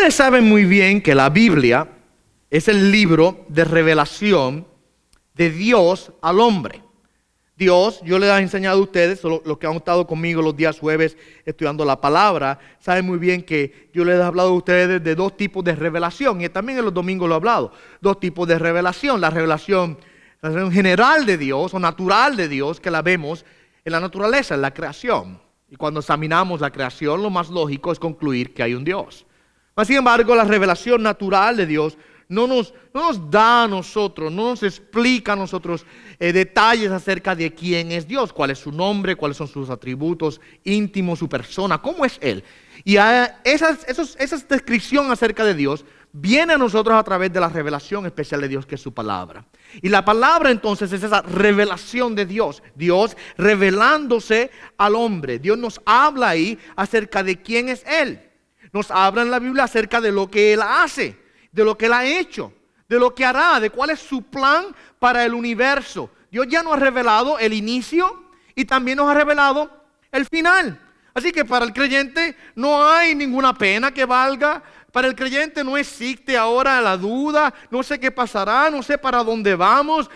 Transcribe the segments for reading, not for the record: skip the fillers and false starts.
Ustedes saben muy bien que la Biblia es el libro de revelación de Dios al hombre. Dios, yo les he enseñado a ustedes, los que han estado conmigo los días jueves estudiando la palabra, saben muy bien que yo les he hablado a ustedes de dos tipos de revelación, y también en los domingos lo he hablado, dos tipos de revelación, la revelación general de Dios o natural de Dios, que la vemos en la naturaleza, en la creación. Y cuando examinamos la creación, lo más lógico es concluir que hay un Dios. Mas, sin embargo, la revelación natural de Dios no nos da a nosotros, no nos explica a nosotros detalles acerca de quién es Dios, cuál es su nombre, cuáles son sus atributos íntimos, su persona, cómo es Él. Y esa descripción acerca de Dios viene a nosotros a través de la revelación especial de Dios, que es su palabra. Y la palabra entonces es esa revelación de Dios, Dios revelándose al hombre. Dios nos habla ahí acerca de quién es Él. Nos habla en la Biblia acerca de lo que Él hace, de lo que Él ha hecho, de lo que hará, de cuál es su plan para el universo. Dios ya nos ha revelado el inicio y también nos ha revelado el final. Así que para el creyente no hay ninguna pena que valga. Para el creyente no existe ahora la duda, no sé qué pasará, no sé para dónde vamos,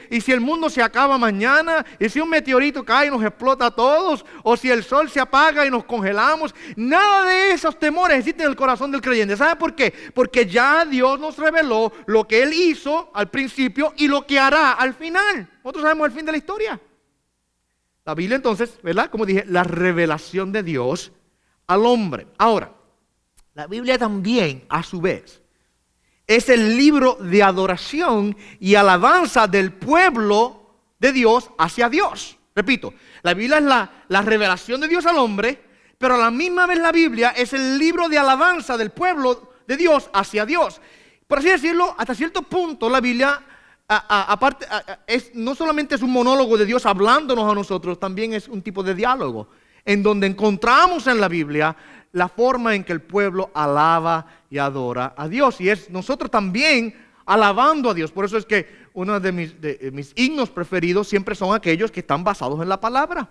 y si el mundo se acaba mañana, y si un meteorito cae y nos explota a todos, o si el sol se apaga y nos congelamos. Nada de esos temores existen en el corazón del creyente. ¿Sabe por qué? Porque ya Dios nos reveló lo que Él hizo al principio y lo que hará al final. Nosotros sabemos el fin de la historia. La Biblia entonces, ¿verdad? Como dije, la revelación de Dios al hombre. Ahora, la Biblia también, a su vez, es el libro de adoración y alabanza del pueblo de Dios hacia Dios. Repito, la Biblia es la revelación de Dios al hombre, pero a la misma vez la Biblia es el libro de alabanza del pueblo de Dios hacia Dios. Por así decirlo, hasta cierto punto la Biblia, aparte, no solamente es un monólogo de Dios hablándonos a nosotros, también es un tipo de diálogo, en donde encontramos en la Biblia la forma en que el pueblo alaba y adora a Dios. Y es nosotros también alabando a Dios. Por eso es que uno de mis himnos preferidos siempre son aquellos que están basados en la palabra.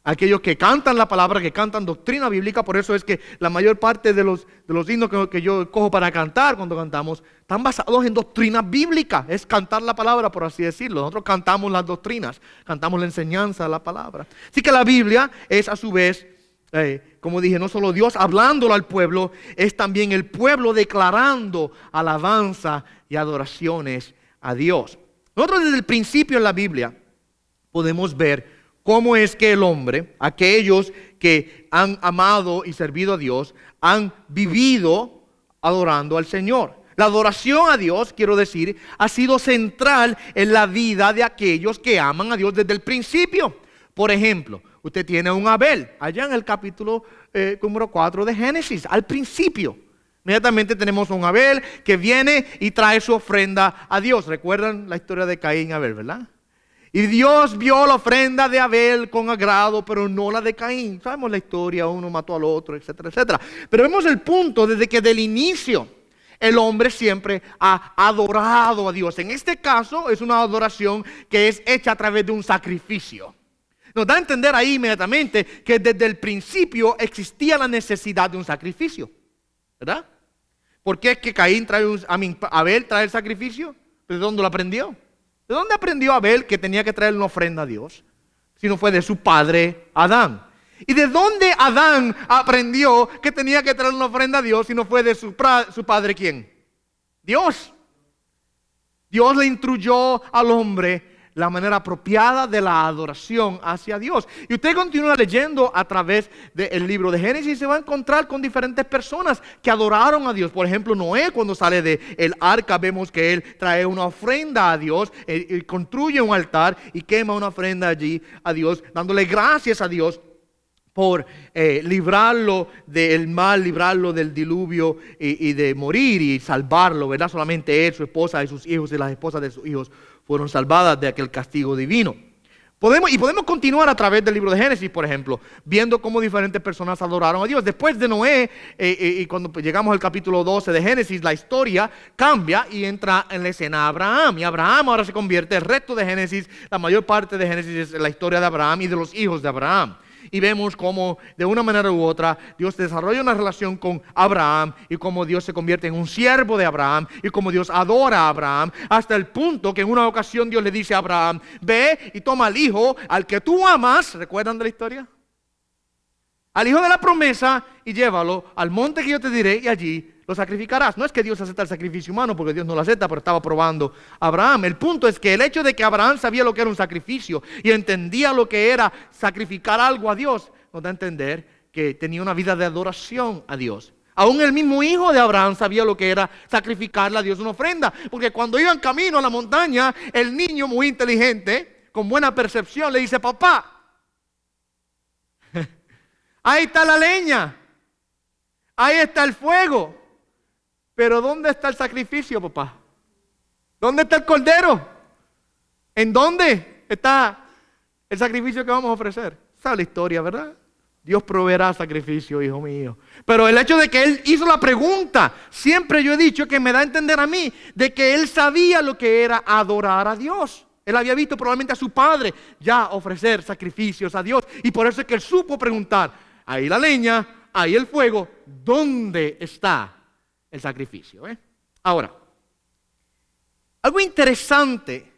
Aquellos que cantan la palabra, que cantan doctrina bíblica. Por eso es que la mayor parte de los himnos que yo cojo para cantar cuando cantamos están basados en doctrina bíblica. Es cantar la palabra, por así decirlo. Nosotros cantamos las doctrinas, cantamos la enseñanza de la palabra. Así que la Biblia es a su vez, como dije, no solo Dios hablándolo al pueblo, es también el pueblo declarando alabanza y adoraciones a Dios. Nosotros desde el principio en la Biblia podemos ver cómo es que el hombre, aquellos que han amado y servido a Dios, han vivido adorando al Señor. La adoración a Dios, quiero decir, ha sido central en la vida de aquellos que aman a Dios desde el principio. Por ejemplo, usted tiene un Abel, allá en el capítulo número 4 de Génesis, al principio. Inmediatamente tenemos un Abel que viene y trae su ofrenda a Dios. ¿Recuerdan la historia de Caín y Abel, verdad? Y Dios vio la ofrenda de Abel con agrado, pero no la de Caín. Sabemos la historia, uno mató al otro, etcétera, etcétera. Pero vemos el punto desde que del inicio el hombre siempre ha adorado a Dios. En este caso es una adoración que es hecha a través de un sacrificio. Nos da a entender ahí inmediatamente que desde el principio existía la necesidad de un sacrificio, ¿verdad? ¿Por qué es que Abel trae el sacrificio? ¿De dónde lo aprendió? ¿De dónde aprendió Abel que tenía que traer una ofrenda a Dios? Si no fue de su padre Adán. ¿Y de dónde Adán aprendió que tenía que traer una ofrenda a Dios si no fue de su padre quién? Dios. Dios le instruyó al hombre la manera apropiada de la adoración hacia Dios. Y usted continúa leyendo a través del libro de Génesis y se va a encontrar con diferentes personas que adoraron a Dios. Por ejemplo, Noé, cuando sale del arca, vemos que él trae una ofrenda a Dios, construye un altar y quema una ofrenda allí a Dios, dándole gracias a Dios por librarlo del mal, librarlo del diluvio y de morir y salvarlo, ¿verdad? Solamente él, su esposa y sus hijos y las esposas de sus hijos fueron salvadas de aquel castigo divino. Podemos continuar a través del libro de Génesis, por ejemplo, viendo cómo diferentes personas adoraron a Dios. Después de Noé, y cuando llegamos al capítulo 12 de Génesis, la historia cambia y entra en la escena Abraham. Y Abraham ahora se convierte, el resto de Génesis, la mayor parte de Génesis es la historia de Abraham y de los hijos de Abraham. Y vemos cómo de una manera u otra Dios desarrolla una relación con Abraham y cómo Dios se convierte en un siervo de Abraham y cómo Dios adora a Abraham hasta el punto que en una ocasión Dios le dice a Abraham: ve y toma al hijo al que tú amas. ¿Recuerdan de la historia? Al hijo de la promesa y llévalo al monte que yo te diré y allí lo sacrificarás. No es que Dios acepta el sacrificio humano, porque Dios no lo acepta, pero estaba probando a Abraham. El punto es que el hecho de que Abraham sabía lo que era un sacrificio y entendía lo que era sacrificar algo a Dios, nos da a entender que tenía una vida de adoración a Dios. Aún el mismo hijo de Abraham sabía lo que era sacrificarle a Dios una ofrenda, porque cuando iban camino a la montaña, el niño muy inteligente, con buena percepción, le dice: papá, ahí está la leña, ahí está el fuego, pero ¿dónde está el sacrificio, papá? ¿Dónde está el cordero? ¿En dónde está el sacrificio que vamos a ofrecer? Esa es la historia, ¿verdad? Dios proveerá sacrificio, hijo mío. Pero el hecho de que él hizo la pregunta, siempre yo he dicho que me da a entender a mí de que él sabía lo que era adorar a Dios. Él había visto probablemente a su padre ya ofrecer sacrificios a Dios, y por eso es que él supo preguntar: ahí la leña, ahí el fuego, ¿dónde está el sacrificio? Ahora, algo interesante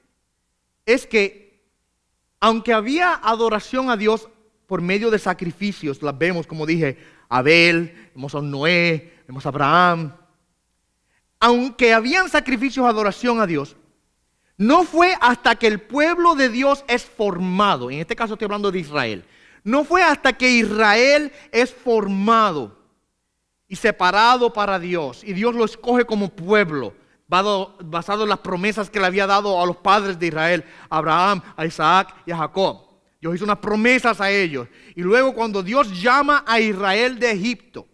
es que aunque había adoración a Dios por medio de sacrificios, las vemos, como dije, Abel, vemos a Noé, vemos a Abraham. Aunque habían sacrificios de adoración a Dios, no fue hasta que el pueblo de Dios es formado, en este caso estoy hablando de Israel, no fue hasta que Israel es formado y separado para Dios, y Dios lo escoge como pueblo, basado en las promesas que le había dado a los padres de Israel, a Abraham, a Isaac y a Jacob. Dios hizo unas promesas a ellos. Y luego cuando Dios llama a Israel de Egipto,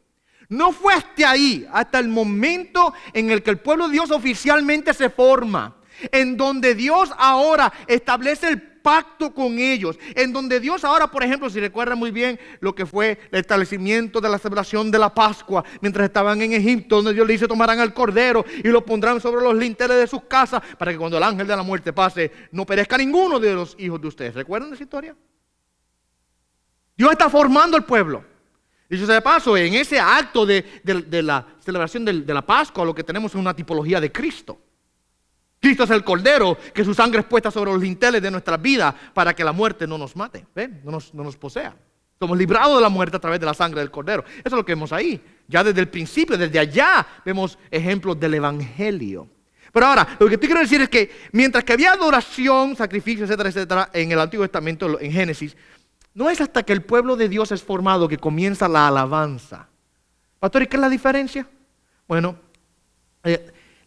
no fue hasta ahí, hasta el momento en el que el pueblo de Dios oficialmente se forma, en donde Dios ahora establece el pacto con ellos, en donde Dios ahora, por ejemplo, si recuerdan muy bien lo que fue el establecimiento de la celebración de la Pascua, mientras estaban en Egipto, donde Dios le dice: tomarán al cordero y lo pondrán sobre los linteles de sus casas, para que cuando el ángel de la muerte pase, no perezca ninguno de los hijos de ustedes. ¿Recuerdan esa historia? Dios está formando al pueblo. Dicho sea de paso, en ese acto de la celebración de la Pascua, lo que tenemos es una tipología de Cristo. Cristo es el cordero, que su sangre es puesta sobre los linteles de nuestras vidas para que la muerte no nos mate, no nos posea. Somos librados de la muerte a través de la sangre del cordero. Eso es lo que vemos ahí. Ya desde el principio, desde allá, vemos ejemplos del evangelio. Pero ahora, lo que te quiero decir es que mientras que había adoración, sacrificio, etcétera, etcétera, en el Antiguo Testamento, en Génesis, no es hasta que el pueblo de Dios es formado que comienza la alabanza. Pastor, ¿y qué es la diferencia? Bueno,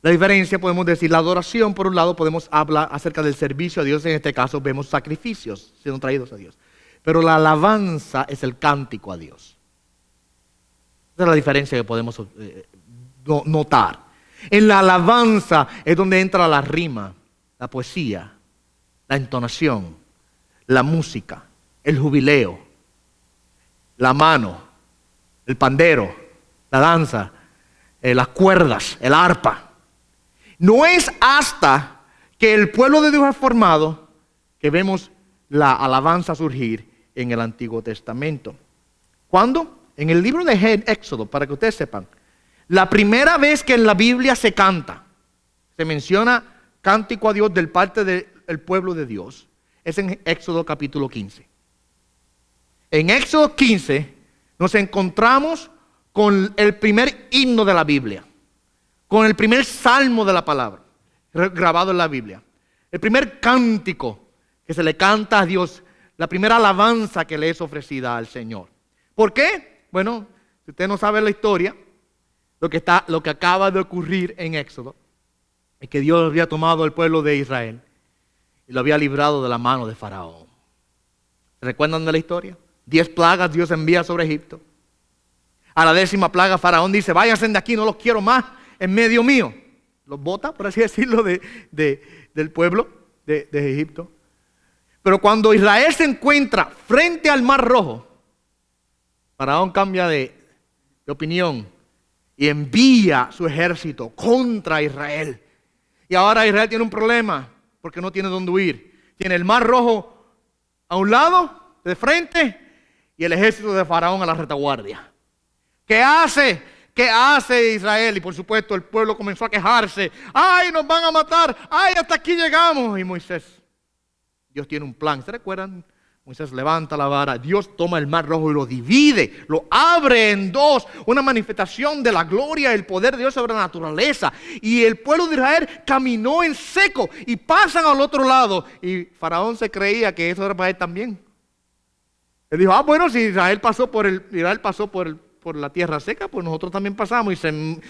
la diferencia, podemos decir, la adoración, por un lado, podemos hablar acerca del servicio a Dios. En este caso vemos sacrificios siendo traídos a Dios. Pero la alabanza es el cántico a Dios. Esa es la diferencia que podemos notar. En la alabanza es donde entra la rima, la poesía, la entonación, la música, el jubileo, la mano, el pandero, la danza, las cuerdas, el arpa. No es hasta que el pueblo de Dios es formado que vemos la alabanza surgir en el Antiguo Testamento. ¿Cuándo? En el libro de Éxodo, para que ustedes sepan. La primera vez que en la Biblia se canta, se menciona cántico a Dios del parte del pueblo de Dios, es en Éxodo capítulo 15. En Éxodo 15 nos encontramos con el primer himno de la Biblia, con el primer salmo de la palabra, grabado en la Biblia. El primer cántico que se le canta a Dios, la primera alabanza que le es ofrecida al Señor. ¿Por qué? Bueno, si usted no sabe la historia, lo que acaba de ocurrir en Éxodo, es que Dios había tomado al pueblo de Israel y lo había librado de la mano de Faraón. ¿Se recuerdan de la historia? 10 plagas Dios envía sobre Egipto. A la 10ª plaga Faraón dice: váyanse de aquí, no los quiero más en medio mío. Los bota, por así decirlo, del pueblo de Egipto. Pero cuando Israel se encuentra frente al Mar Rojo, Faraón cambia de opinión y envía su ejército contra Israel. Y ahora Israel tiene un problema porque no tiene dónde huir. Tiene el Mar Rojo a un lado, de frente, y el ejército de Faraón a la retaguardia. ¿Qué hace? ¿Qué hace Israel? Y por supuesto el pueblo comenzó a quejarse. ¡Ay, nos van a matar! ¡Ay, hasta aquí llegamos! Y Moisés, Dios tiene un plan. ¿Se recuerdan? Moisés levanta la vara, Dios toma el mar rojo y lo divide, lo abre en dos, una manifestación de la gloria y el poder de Dios sobre la naturaleza. Y el pueblo de Israel caminó en seco y pasan al otro lado. Y Faraón se creía que eso era para él también. Él dijo, bueno, si Israel pasó por la tierra seca, pues nosotros también pasamos. Y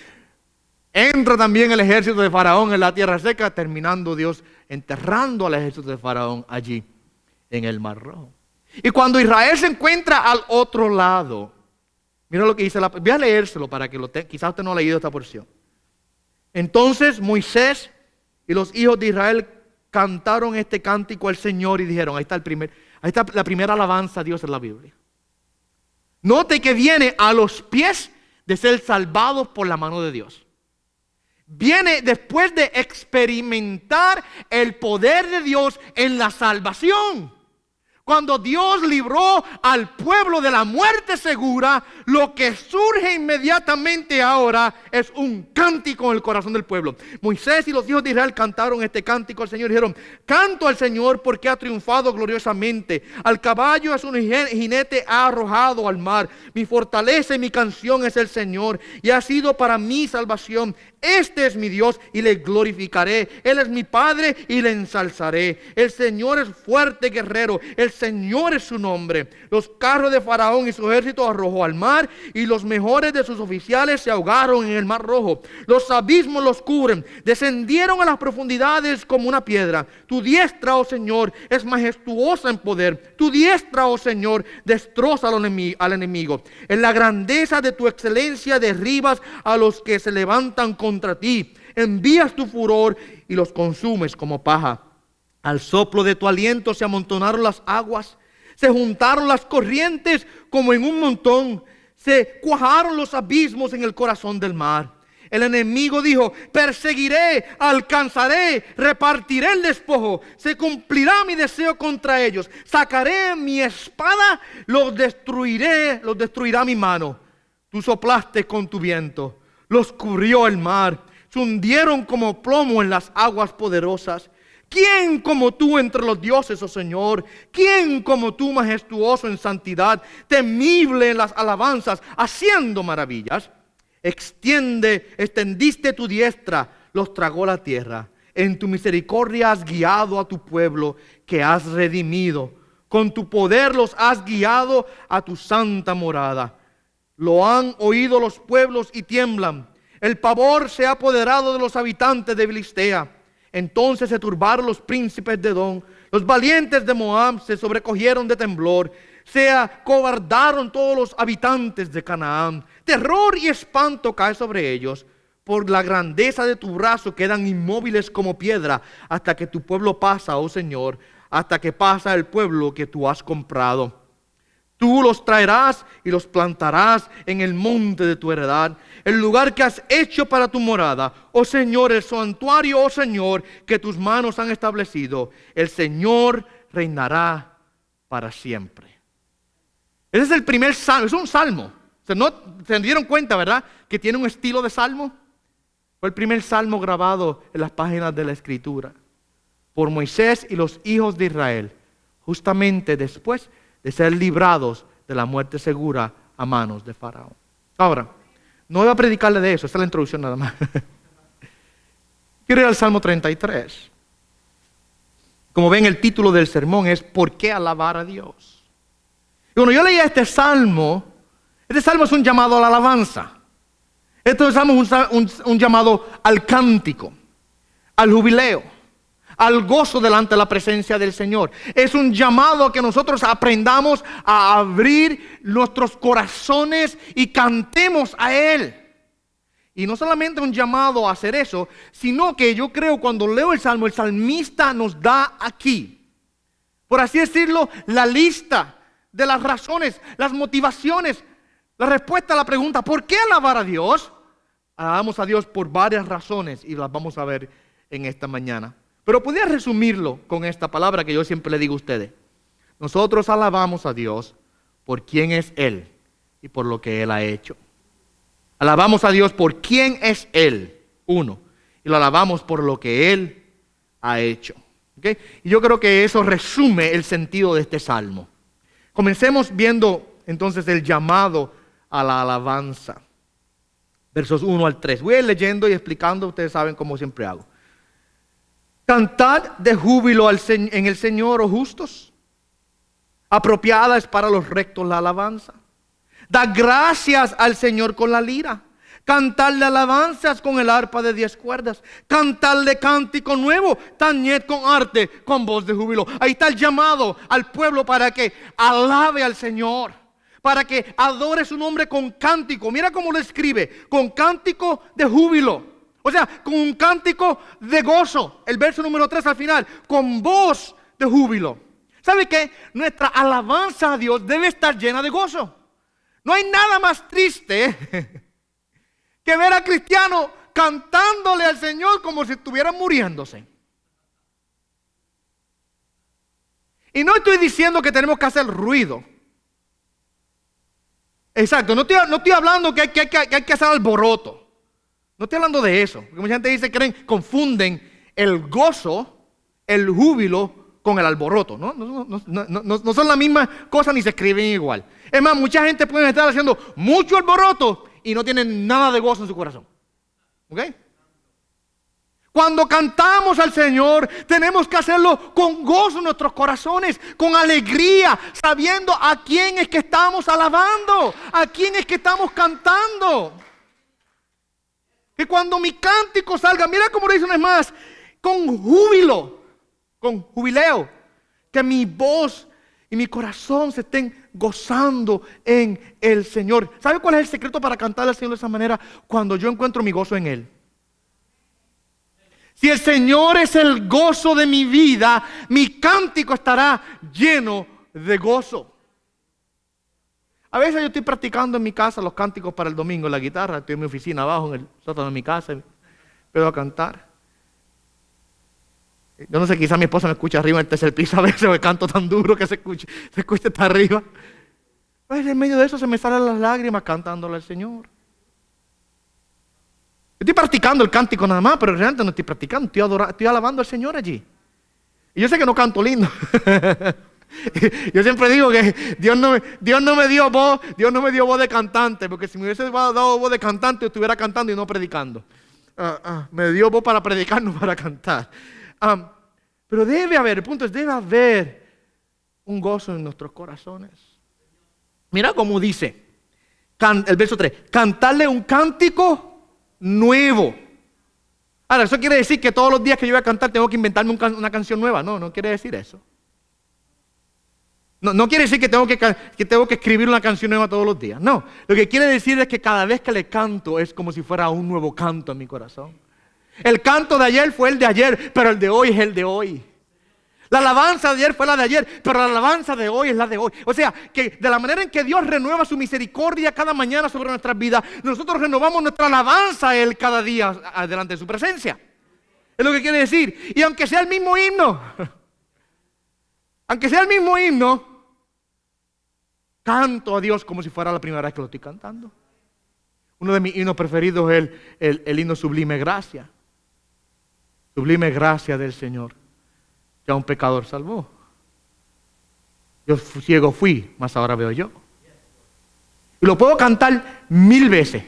entra también el ejército de Faraón en la tierra seca, terminando Dios enterrando al ejército de Faraón allí en el Mar Rojo. Y cuando Israel se encuentra al otro lado, mira lo que dice voy a leérselo para que quizás usted no ha leído esta porción. Entonces Moisés y los hijos de Israel cantaron este cántico al Señor y dijeron, ahí está la primera alabanza a Dios en la Biblia. Note que viene a los pies de ser salvados por la mano de Dios. Viene después de experimentar el poder de Dios en la salvación. Cuando Dios libró al pueblo de la muerte segura, lo que surge inmediatamente ahora es un cántico en el corazón del pueblo. Moisés y los hijos de Israel cantaron este cántico al Señor y dijeron, canto al Señor porque ha triunfado gloriosamente. Al caballo a su jinete ha arrojado al mar. Mi fortaleza y mi canción es el Señor y ha sido para mí salvación. Este es mi Dios y le glorificaré. Él es mi Padre y le ensalzaré. El Señor es fuerte guerrero. El Señor es su nombre. Los carros de Faraón y su ejército arrojó al mar y los mejores de sus oficiales se ahogaron en el Mar Rojo. Los abismos los cubren. Descendieron a las profundidades como una piedra. Tu diestra, oh Señor, es majestuosa en poder. Tu diestra, oh Señor, destroza al enemigo. En la grandeza de tu excelencia derribas a los que se levantan contra ti. Envías tu furor y los consumes como paja. Al soplo de tu aliento se amontonaron las aguas, se juntaron las corrientes como en un montón, se cuajaron los abismos en el corazón del mar. El enemigo dijo, perseguiré, alcanzaré, repartiré el despojo, se cumplirá mi deseo contra ellos, sacaré mi espada, los destruirá mi mano. Tú soplaste con tu viento, los cubrió el mar, se hundieron como plomo en las aguas poderosas. ¿Quién como tú entre los dioses, oh Señor? ¿Quién como tú majestuoso en santidad, temible en las alabanzas, haciendo maravillas? Extendiste tu diestra, los tragó la tierra. En tu misericordia has guiado a tu pueblo que has redimido. Con tu poder los has guiado a tu santa morada. Lo han oído los pueblos y tiemblan. El pavor se ha apoderado de los habitantes de Filistea. Entonces se turbaron los príncipes de Edom. Los valientes de Moab se sobrecogieron de temblor. Se acobardaron todos los habitantes de Canaán. Terror y espanto cae sobre ellos. Por la grandeza de tu brazo quedan inmóviles como piedra hasta que tu pueblo pasa, oh Señor, hasta que pasa el pueblo que tú has comprado. Tú los traerás y los plantarás en el monte de tu heredad, el lugar que has hecho para tu morada. Oh Señor, el santuario, oh Señor, que tus manos han establecido. El Señor reinará para siempre. Ese es el primer salmo, es un salmo. ¿Se dieron cuenta, verdad? Que tiene un estilo de salmo. Fue el primer salmo grabado en las páginas de la Escritura por Moisés y los hijos de Israel, justamente después de ser librados de la muerte segura a manos de Faraón. Ahora, no voy a predicarle de eso, esta es la introducción nada más. Quiero ir al Salmo 33. Como ven, el título del sermón es ¿por qué alabar a Dios? Y cuando yo leía este salmo es un llamado a la alabanza. Este salmo es un llamado al cántico, al jubileo, al gozo delante de la presencia del Señor. Es un llamado a que nosotros aprendamos a abrir nuestros corazones y cantemos a Él. Y no solamente un llamado a hacer eso, sino que yo creo cuando leo el Salmo, el salmista nos da aquí, por así decirlo, la lista de las razones, las motivaciones, la respuesta a la pregunta, ¿por qué alabar a Dios? Alabamos a Dios por varias razones y las vamos a ver en esta mañana. Pero podría resumirlo con esta palabra que yo siempre le digo a ustedes. Nosotros alabamos a Dios por quién es Él y por lo que Él ha hecho. Alabamos a Dios por quién es Él, uno, y lo alabamos por lo que Él ha hecho. ¿Okay? Y yo creo que eso resume el sentido de este salmo. Comencemos viendo entonces el llamado a la alabanza. Versos 1 al 3. Voy a ir leyendo y explicando, ustedes saben cómo siempre hago. Cantad de júbilo en el Señor, oh justos. Apropiada es para los rectos la alabanza. Da gracias al Señor con la lira. Cantarle alabanzas con el arpa de 10 cuerdas. Cantarle cántico nuevo. Tañed con arte, con voz de júbilo. Ahí está el llamado al pueblo para que alabe al Señor. Para que adore su nombre con cántico. Mira cómo lo escribe. Con cántico de júbilo. O sea, con un cántico de gozo. El verso número 3 al final. Con voz de júbilo. ¿Sabe qué? Nuestra alabanza a Dios debe estar llena de gozo. No hay nada más triste que ver a cristianos cantándole al Señor como si estuvieran muriéndose. Y no estoy diciendo que tenemos que hacer ruido. Exacto, no estoy hablando que hay que hacer alboroto. No estoy hablando de eso. Porque mucha gente dice, confunden el gozo, el júbilo con el alboroto. No son la misma cosa ni se escriben igual. Es más, mucha gente puede estar haciendo mucho alboroto y no tienen nada de gozo en su corazón. ¿Ok? Cuando cantamos al Señor, tenemos que hacerlo con gozo en nuestros corazones, con alegría, sabiendo a quién es que estamos alabando, a quién es que estamos cantando. Que cuando mi cántico salga, mira cómo lo dice una vez más, con júbilo, con jubileo, que mi voz y mi corazón se estén gozando en el Señor. ¿Sabe cuál es el secreto para cantar al Señor de esa manera? Cuando yo encuentro mi gozo en Él. Si el Señor es el gozo de mi vida, mi cántico estará lleno de gozo. A veces yo estoy practicando en mi casa los cánticos para el domingo en la guitarra. Estoy en mi oficina abajo, en el sótano de mi casa, y empiezo a cantar. Yo no sé, quizá mi esposa me escucha arriba en el tercer piso a veces, porque canto tan duro que se escucha hasta arriba. Pues en medio de eso se me salen las lágrimas cantándole al Señor. Estoy practicando el cántico nada más, pero realmente no estoy practicando, estoy alabando al Señor allí. Y yo sé que no canto lindo. Yo siempre digo que Dios no me dio voz de cantante, porque si me hubiese dado voz de cantante, yo estuviera cantando y no predicando. Me dio voz para predicar, no para cantar. Pero el punto es, debe haber un gozo en nuestros corazones. Mira cómo dice el verso 3, cantarle un cántico nuevo. Ahora, eso quiere decir que todos los días que yo voy a cantar tengo que inventarme una canción nueva. No quiere decir eso. No quiere decir que tengo que escribir una canción nueva todos los días. No, lo que quiere decir es que cada vez que le canto es como si fuera un nuevo canto en mi corazón. El canto de ayer fue el de ayer, pero el de hoy es el de hoy. La alabanza de ayer fue la de ayer, pero la alabanza de hoy es la de hoy. O sea, que de la manera en que Dios renueva su misericordia cada mañana sobre nuestras vidas, nosotros renovamos nuestra alabanza a Él cada día delante de su presencia. Es lo que quiere decir. Y aunque sea el mismo himno, canto a Dios como si fuera la primera vez que lo estoy cantando. Uno de mis himnos preferidos es el himno Sublime Gracia. Sublime gracia del Señor, que a un pecador salvó. Yo ciego fui, mas ahora veo yo. Y lo puedo cantar 1000 veces.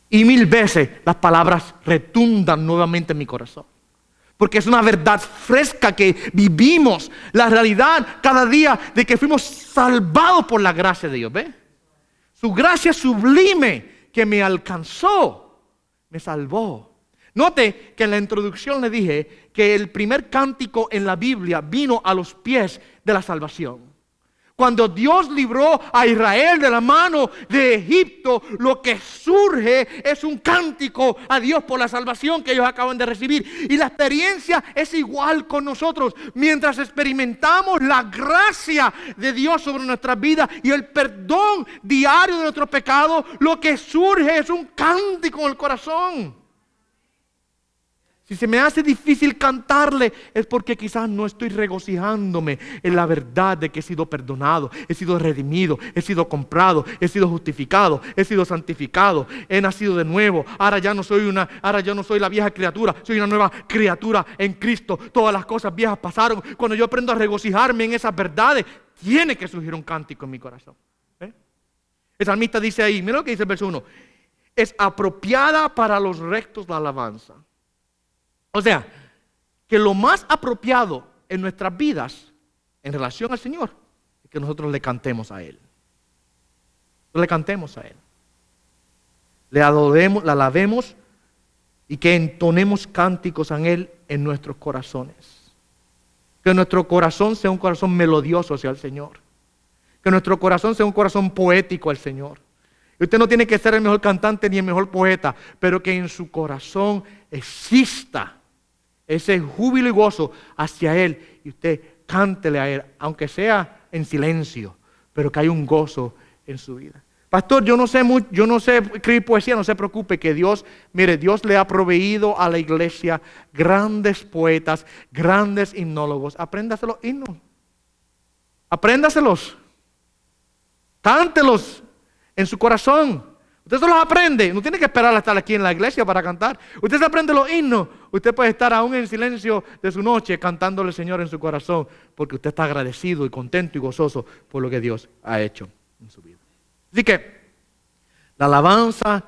Y 1000 veces las palabras retundan nuevamente en mi corazón. Porque es una verdad fresca que vivimos. La realidad cada día de que fuimos salvados por la gracia de Dios. ¿Ve? Su gracia sublime que me alcanzó, me salvó. Note que en la introducción le dije que el primer cántico en la Biblia vino a los pies de la salvación. Cuando Dios libró a Israel de la mano de Egipto, lo que surge es un cántico a Dios por la salvación que ellos acaban de recibir. Y la experiencia es igual con nosotros. Mientras experimentamos la gracia de Dios sobre nuestras vidas y el perdón diario de nuestros pecados, lo que surge es un cántico en el corazón. Si se me hace difícil cantarle, es porque quizás no estoy regocijándome en la verdad de que he sido perdonado, he sido redimido, he sido comprado, he sido justificado, he sido santificado, he nacido de nuevo. Ahora ya no soy la vieja criatura, soy una nueva criatura en Cristo. Todas las cosas viejas pasaron. Cuando yo aprendo a regocijarme en esas verdades, tiene que surgir un cántico en mi corazón. El salmista dice ahí, mira lo que dice el verso 1. Es apropiada para los rectos la alabanza. O sea, que lo más apropiado en nuestras vidas en relación al Señor es que nosotros le cantemos a Él. Le cantemos a Él. Le adoremos, le alabemos y que entonemos cánticos a Él en nuestros corazones. Que nuestro corazón sea un corazón melodioso hacia el Señor. Que nuestro corazón sea un corazón poético al Señor. Y usted no tiene que ser el mejor cantante ni el mejor poeta, pero que en su corazón exista ese júbilo y gozo hacia Él, y usted cántele a Él, aunque sea en silencio, pero que hay un gozo en su vida. Pastor, yo no sé escribir poesía, no se preocupe, que Dios le ha proveído a la iglesia grandes poetas, grandes himnólogos. Apréndase los himnos, apréndaselos, cántelos en su corazón. Usted se los aprende, no tiene que esperar a estar aquí en la iglesia para cantar. Usted se aprende los himnos, usted puede estar aún en silencio de su noche cantándole al Señor en su corazón, porque usted está agradecido y contento y gozoso por lo que Dios ha hecho en su vida. Así que la alabanza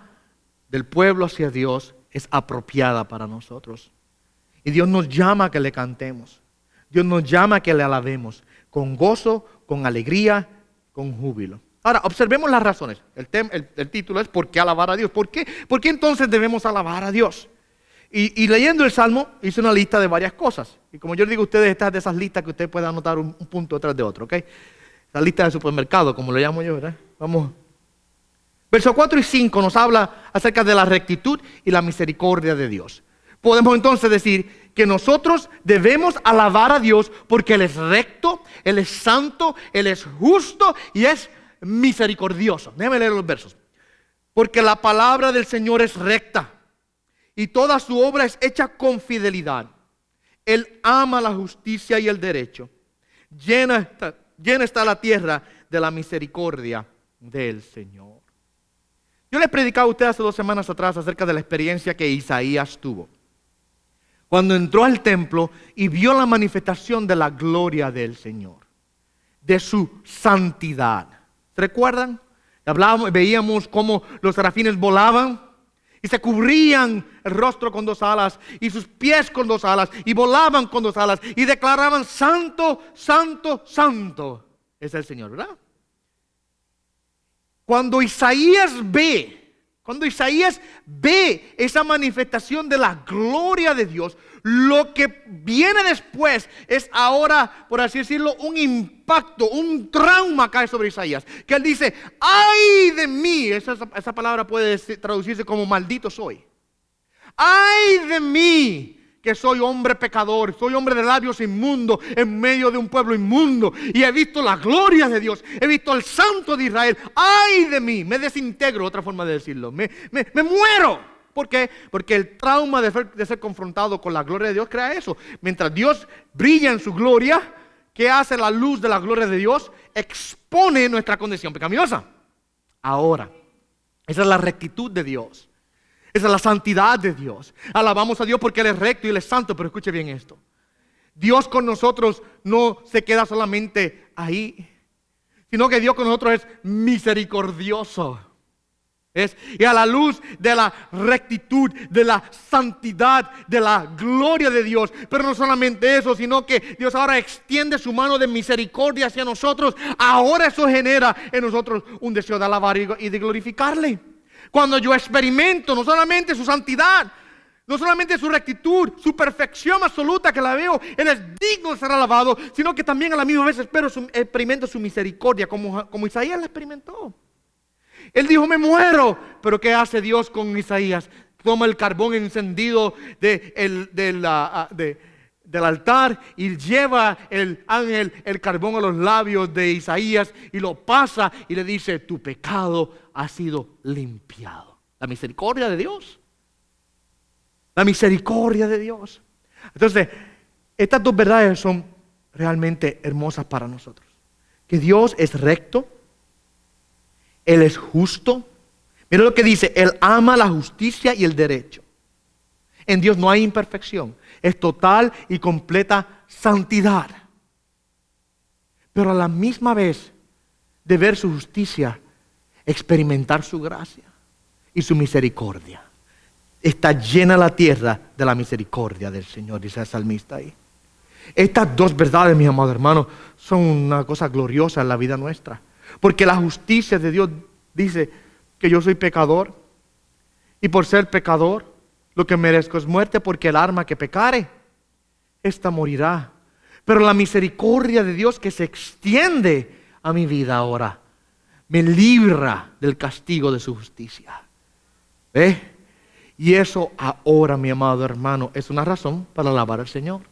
del pueblo hacia Dios es apropiada para nosotros. Y Dios nos llama a que le cantemos. Dios nos llama a que le alabemos con gozo, con alegría, con júbilo. Ahora, observemos las razones. El título es ¿por qué alabar a Dios? ¿Por qué entonces debemos alabar a Dios? Y leyendo el Salmo, hice una lista de varias cosas. Y como yo les digo a ustedes, estas de esas listas que usted puede anotar un punto detrás de otro, ¿ok? La lista de supermercado, como lo llamo yo, ¿verdad? Vamos. Versos 4 y 5 nos habla acerca de la rectitud y la misericordia de Dios. Podemos entonces decir que nosotros debemos alabar a Dios porque Él es recto, Él es santo, Él es justo y es misericordioso. Déjame leer los versos. Porque la palabra del Señor es recta y toda su obra es hecha con fidelidad. Él ama la justicia y el derecho. Llena está la tierra de la misericordia del Señor. Yo les predicaba a ustedes hace 2 semanas atrás acerca de la experiencia que Isaías tuvo cuando entró al templo y vio la manifestación de la gloria del Señor, de su santidad. ¿Se recuerdan? Veíamos cómo los serafines volaban y se cubrían el rostro con 2 alas y sus pies con 2 alas y volaban con 2 alas y declaraban santo, santo, santo es el Señor, ¿verdad? Cuando Isaías ve esa manifestación de la gloria de Dios, lo que viene después es ahora, por así decirlo, un impacto, un trauma cae sobre Isaías. Que él dice, ¡ay de mí! Esa palabra puede traducirse como maldito soy. ¡Ay de mí! Que soy hombre pecador, soy hombre de labios inmundos en medio de un pueblo inmundo y he visto la gloria de Dios, he visto al Santo de Israel. ¡Ay de mí! Me desintegro, otra forma de decirlo, me muero. ¿Por qué? Porque el trauma de ser confrontado con la gloria de Dios crea eso. Mientras Dios brilla en su gloria, ¿qué hace la luz de la gloria de Dios? Expone nuestra condición pecaminosa. Ahora, esa es la rectitud de Dios. Esa es la santidad de Dios. Alabamos a Dios porque Él es recto y Él es santo. Pero escuche bien esto. Dios con nosotros no se queda solamente ahí, sino que Dios con nosotros es misericordioso. Y a la luz de la rectitud, de la santidad, de la gloria de Dios. Pero no solamente eso, sino que Dios ahora extiende su mano de misericordia hacia nosotros. Ahora eso genera en nosotros un deseo de alabar y de glorificarle. Cuando yo experimento no solamente su santidad, no solamente su rectitud, su perfección absoluta que la veo, Él es digno de ser alabado, sino que también a la misma vez experimento su misericordia, como Isaías la experimentó. Él dijo, me muero. Pero ¿qué hace Dios con Isaías? Toma el carbón encendido del altar y lleva el ángel el carbón a los labios de Isaías y lo pasa y le dice, tu pecado ha sido limpiado. La misericordia de Dios. la misericordia de Dios. Entonces, estas dos verdades son realmente hermosas para nosotros. Que Dios es recto, Él es justo. Mira lo que dice, Él ama la justicia y el derecho. En Dios no hay imperfección, es total y completa santidad. Pero a la misma vez de ver su justicia, experimentar su gracia y su misericordia. Está llena la tierra de la misericordia del Señor, dice el salmista ahí. Estas dos verdades, mis amados hermanos, son una cosa gloriosa en la vida nuestra. Porque la justicia de Dios dice que yo soy pecador. Y por ser pecador, lo que merezco es muerte, porque el alma que pecare, esta morirá. Pero la misericordia de Dios que se extiende a mi vida ahora, me libra del castigo de su justicia. ¿Ve? Y eso ahora, mi amado hermano, es una razón para alabar al Señor.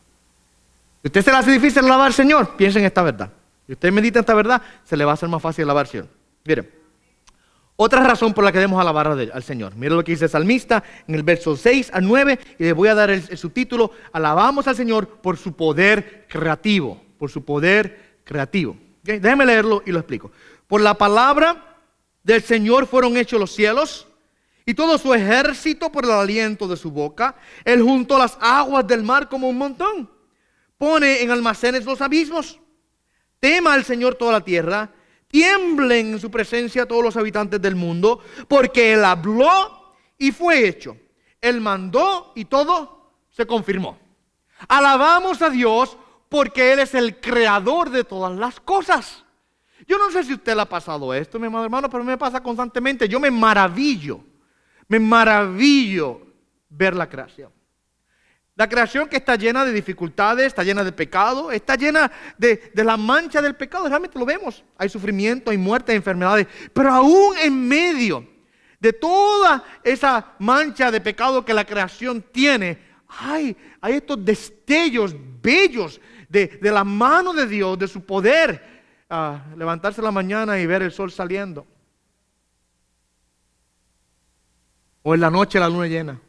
Si usted se le hace difícil alabar al Señor, piense en esta verdad. Si usted medita en esta verdad, se le va a hacer más fácil alabar al Señor. Miren, otra razón por la que debemos alabar al Señor. Miren lo que dice el salmista en el verso 6 al 9, y le voy a dar el subtítulo: alabamos al Señor por su poder creativo. Por su poder creativo. ¿Okay? Déjeme leerlo y lo explico. Por la palabra del Señor fueron hechos los cielos, y todo su ejército por el aliento de su boca. Él juntó las aguas del mar como un montón. Pone en almacenes los abismos. Tema al Señor toda la tierra. Tiemblen en su presencia todos los habitantes del mundo. Porque Él habló y fue hecho. Él mandó y todo se confirmó. Alabamos a Dios porque Él es el creador de todas las cosas. Yo no sé si a usted le ha pasado esto, mi amado hermano, pero me pasa constantemente. Yo me maravillo ver la creación. La creación que está llena de dificultades, está llena de pecado, está llena de la mancha del pecado. Realmente lo vemos. Hay sufrimiento, hay muerte, hay enfermedades. Pero aún en medio de toda esa mancha de pecado que la creación tiene, hay estos destellos bellos de la mano de Dios, de su poder. Levantarse en la mañana y ver el sol saliendo. O en la noche la luna llena.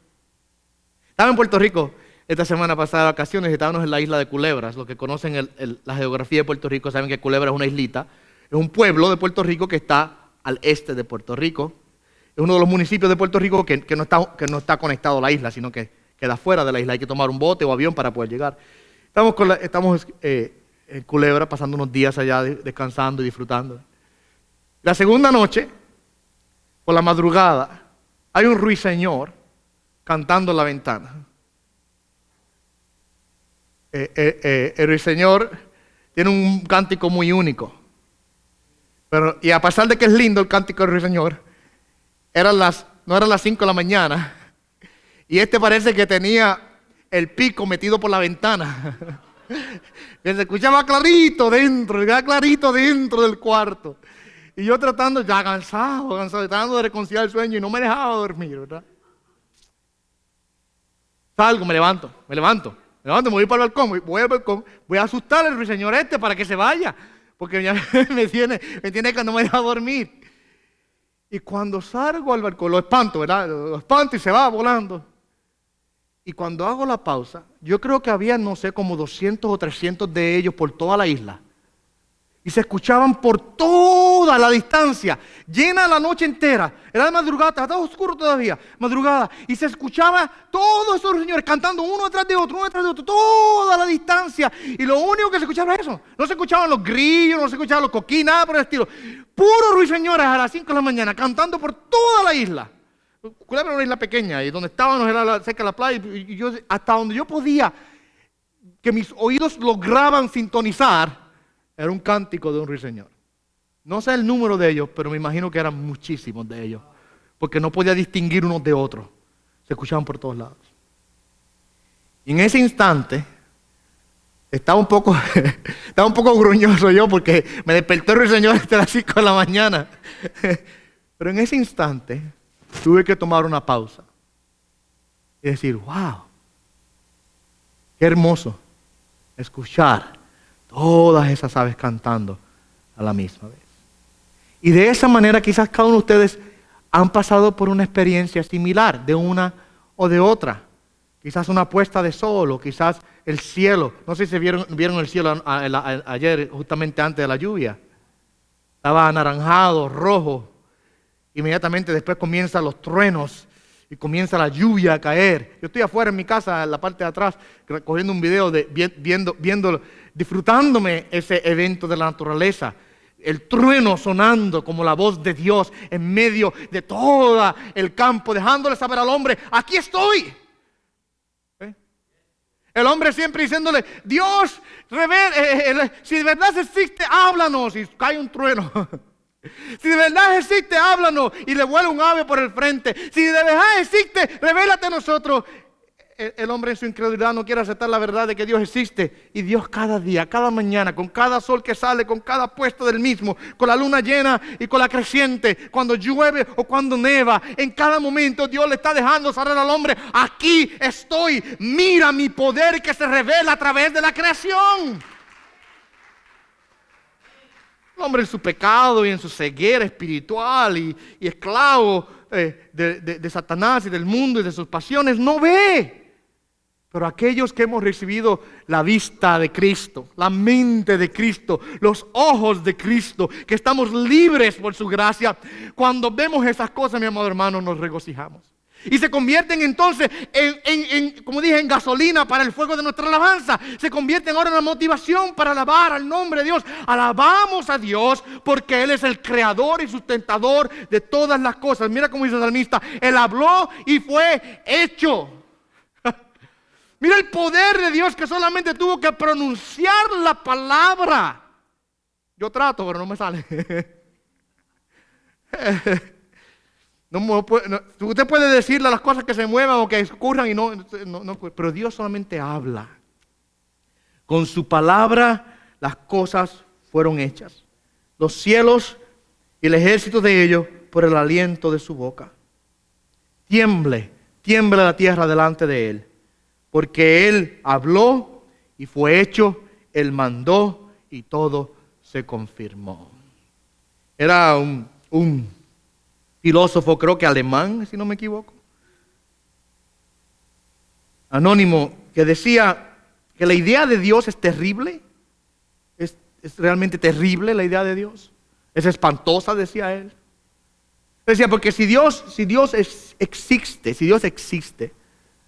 Estaba en Puerto Rico esta semana pasada de vacaciones, estábamos en la isla de Culebras. Los que conocen la geografía de Puerto Rico saben que Culebras es una islita. Es un pueblo de Puerto Rico que está al este de Puerto Rico. Es uno de los municipios de Puerto Rico que no está conectado a la isla, sino que queda fuera de la isla. Hay que tomar un bote o avión para poder llegar. Estamos en Culebras pasando unos días allá descansando y disfrutando. La segunda noche, por la madrugada, hay un ruiseñor cantando en la ventana. El ruiseñor tiene un cántico muy único. Y a pesar de que es lindo el cántico del ruiseñor, no eran las 5 de la mañana. Y parece que tenía el pico metido por la ventana. Que se escuchaba clarito dentro del cuarto. Y yo tratando, ya cansado, tratando de reconciliar el sueño y no me dejaba dormir, ¿verdad? Salgo, me levanto, me voy para el balcón, voy al balcón, voy a asustar al ruiseñor para que se vaya, porque ya me tiene que no me deja dormir. Y cuando salgo al balcón, lo espanto, ¿verdad? Lo espanto y se va volando. Y cuando hago la pausa, yo creo que había, no sé, como 200 o 300 de ellos por toda la isla. Y se escuchaban por toda la distancia, llena la noche entera. Era de madrugada, estaba oscuro todavía, madrugada. Y se escuchaba todos esos señores cantando uno detrás de otro, toda la distancia. Y lo único que se escuchaba era eso. No se escuchaban los grillos, no se escuchaban los coquí, nada por el estilo. Puros ruiseñores a las 5 de la mañana cantando por toda la isla. Culebra era una isla pequeña y donde estábamos era cerca de la playa. Y yo, hasta donde yo podía, que mis oídos lograban sintonizar, era un cántico de un ruiseñor. No sé el número de ellos, pero me imagino que eran muchísimos de ellos. Porque no podía distinguir unos de otros. Se escuchaban por todos lados. Y en ese instante, estaba un poco gruñoso yo porque me despertó el ruiseñor hasta las 5 de la mañana. Pero en ese instante, tuve que tomar una pausa. Y decir, wow, qué hermoso escuchar todas esas aves cantando a la misma vez. Y de esa manera quizás cada uno de ustedes han pasado por una experiencia similar, de una o de otra. quizás una puesta de sol, o quizás el cielo. No sé si vieron el cielo ayer, justamente antes de la lluvia. Estaba anaranjado, rojo. Inmediatamente después comienzan los truenos y comienza la lluvia a caer. Yo estoy afuera en mi casa, en la parte de atrás, cogiendo un video, disfrutándome ese evento de la naturaleza. El trueno sonando como la voz de Dios en medio de todo el campo, dejándole saber al hombre, aquí estoy. El hombre siempre diciéndole, Dios, si de verdad existe, háblanos. Y cae un trueno. Si de verdad existe, háblanos. Y le vuela un ave por el frente. Si de verdad existe, revélate a nosotros. El hombre en su incredulidad no quiere aceptar la verdad de que Dios existe. Y Dios cada día, cada mañana, con cada sol que sale, con cada puesto del mismo, con la luna llena y con la creciente, cuando llueve o cuando neva, en cada momento Dios le está dejando saber al hombre, aquí estoy, mira mi poder que se revela a través de la creación. El hombre en su pecado y en su ceguera espiritual y esclavo de Satanás y del mundo y de sus pasiones, no ve. Pero aquellos que hemos recibido la vista de Cristo, la mente de Cristo, los ojos de Cristo, que estamos libres por su gracia, cuando vemos esas cosas, mi amado hermano, nos regocijamos. Y se convierten entonces como dije, en gasolina para el fuego de nuestra alabanza. Se convierten ahora en una motivación para alabar al nombre de Dios. Alabamos a Dios porque Él es el creador y sustentador de todas las cosas. Mira cómo dice el salmista, Él habló y fue hecho. Mira el poder de Dios que solamente tuvo que pronunciar la palabra. Yo trato, pero no me sale. Usted puede decirle las cosas que se muevan o que ocurran y no, pero Dios solamente habla. Con su palabra las cosas fueron hechas. Los cielos y el ejército de ellos por el aliento de su boca. Tiemble la tierra delante de Él. Porque Él habló y fue hecho, Él mandó y todo se confirmó. Era un filósofo, creo que alemán, si no me equivoco, anónimo, que decía que la idea de Dios es terrible, es realmente terrible la idea de Dios, es espantosa, decía él. Decía, porque si Dios existe,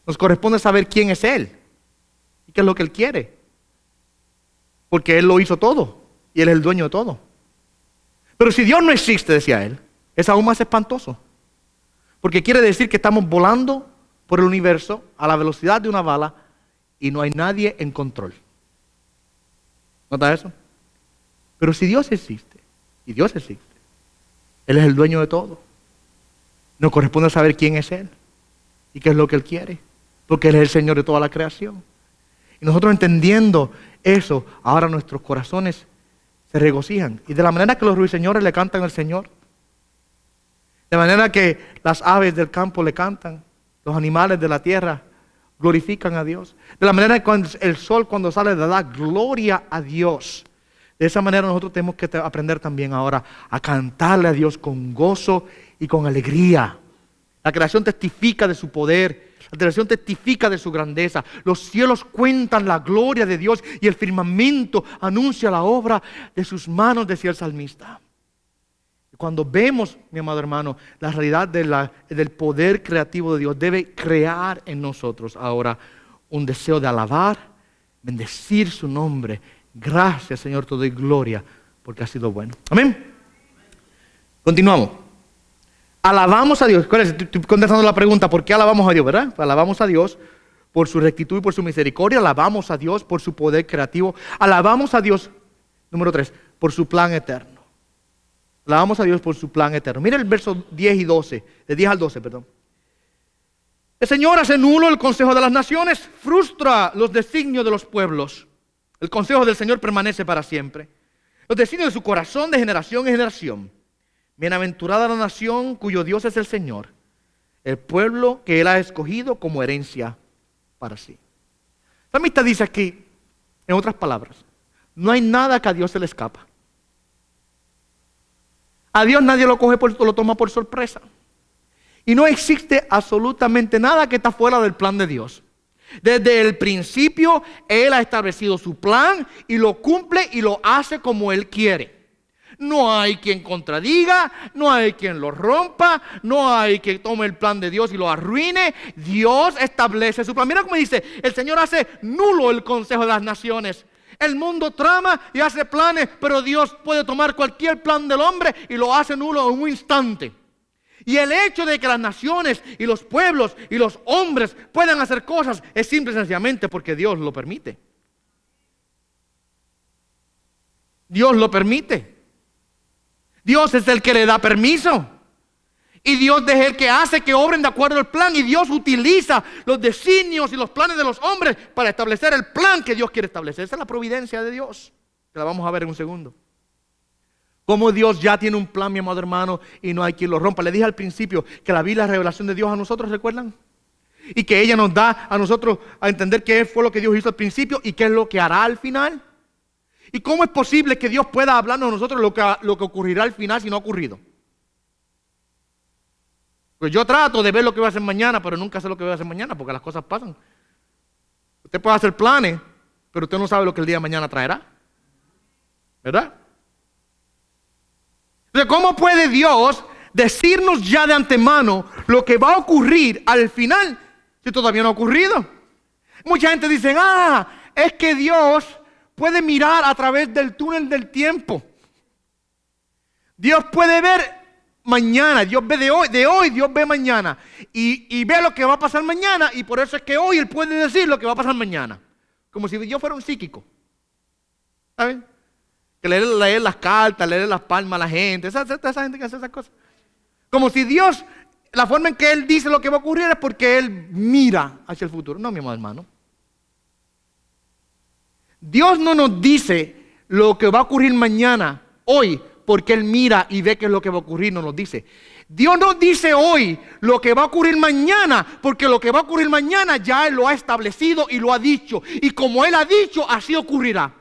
nos corresponde saber quién es Él y qué es lo que Él quiere. Porque Él lo hizo todo y Él es el dueño de todo. Pero si Dios no existe, decía él, es aún más espantoso. Porque quiere decir que estamos volando por el universo a la velocidad de una bala y no hay nadie en control. ¿Nota eso? Pero si Dios existe, y Dios existe, Él es el dueño de todo. Nos corresponde saber quién es Él y qué es lo que Él quiere. Porque Él es el Señor de toda la creación. Y nosotros entendiendo eso, ahora nuestros corazones se regocijan. Y de la manera que los ruiseñores le cantan al Señor, de manera que las aves del campo le cantan, los animales de la tierra glorifican a Dios. De la manera que el sol cuando sale le da gloria a Dios. De esa manera nosotros tenemos que aprender también ahora a cantarle a Dios con gozo y con alegría. La creación testifica de su poder. La creación testifica de su grandeza. Los cielos cuentan la gloria de Dios y el firmamento anuncia la obra de sus manos, decía el salmista. Y cuando vemos, mi amado hermano, la realidad del poder creativo de Dios, debe crear en nosotros ahora un deseo de alabar, bendecir su nombre. Gracias, Señor, te doy gloria porque ha sido bueno. Amén. Continuamos. Alabamos a Dios. Estoy contestando la pregunta, ¿por qué alabamos a Dios, verdad? Alabamos a Dios por su rectitud y por su misericordia. Alabamos a Dios por su poder creativo. Alabamos a Dios, número 3, por su plan eterno. Alabamos a Dios por su plan eterno. Mira el verso 10 y 12, de 10 al 12, perdón. El Señor hace nulo el consejo de las naciones, frustra los designios de los pueblos. El consejo del Señor permanece para siempre. Los designios de su corazón de generación en generación. Bienaventurada la nación cuyo Dios es el Señor, el pueblo que Él ha escogido como herencia para sí. La amistad dice aquí, en otras palabras, no hay nada que a Dios se le escapa. A Dios nadie lo coge lo toma por sorpresa. Y no existe absolutamente nada que está fuera del plan de Dios. Desde el principio, Él ha establecido su plan y lo cumple y lo hace como Él quiere. No hay quien contradiga, no hay quien lo rompa, no hay quien tome el plan de Dios y lo arruine. Dios establece su plan. Mira cómo dice, el Señor hace nulo el consejo de las naciones. El mundo trama y hace planes, pero Dios puede tomar cualquier plan del hombre y lo hace nulo en un instante. Y el hecho de que las naciones y los pueblos y los hombres puedan hacer cosas es simple y sencillamente porque Dios lo permite. Dios lo permite. Dios es el que le da permiso. Y Dios es el que hace que obren de acuerdo al plan. Y Dios utiliza los designios y los planes de los hombres para establecer el plan que Dios quiere establecer. Esa es la providencia de Dios, que la vamos a ver en un segundo. Como Dios ya tiene un plan, mi amado hermano, y no hay quien lo rompa. Le dije al principio que la Biblia es la revelación de Dios a nosotros, ¿recuerdan? Y que ella nos da a nosotros a entender qué fue lo que Dios hizo al principio y qué es lo que hará al final. ¿Y cómo es posible que Dios pueda hablarnos a nosotros lo que ocurrirá al final si no ha ocurrido? Pues yo trato de ver lo que voy a hacer mañana, pero nunca sé lo que voy a hacer mañana porque las cosas pasan. Usted puede hacer planes, pero usted no sabe lo que el día de mañana traerá. ¿Verdad? Entonces, ¿cómo puede Dios decirnos ya de antemano lo que va a ocurrir al final si todavía no ha ocurrido? Mucha gente dice, es que Dios puede mirar a través del túnel del tiempo. Dios puede ver mañana, Dios ve de hoy Dios ve mañana y ve lo que va a pasar mañana, y por eso es que hoy Él puede decir lo que va a pasar mañana. Como si yo fuera un psíquico. ¿Saben? Que leer las cartas, leer las palmas a la gente, esa gente que hace esas cosas. Como si Dios, la forma en que Él dice lo que va a ocurrir es porque Él mira hacia el futuro. No, mi amado hermano. Dios no nos dice lo que va a ocurrir mañana, hoy, porque Él mira y ve qué es lo que va a ocurrir, no nos dice. Dios nos dice hoy lo que va a ocurrir mañana, porque lo que va a ocurrir mañana ya Él lo ha establecido y lo ha dicho. Y como Él ha dicho, así ocurrirá.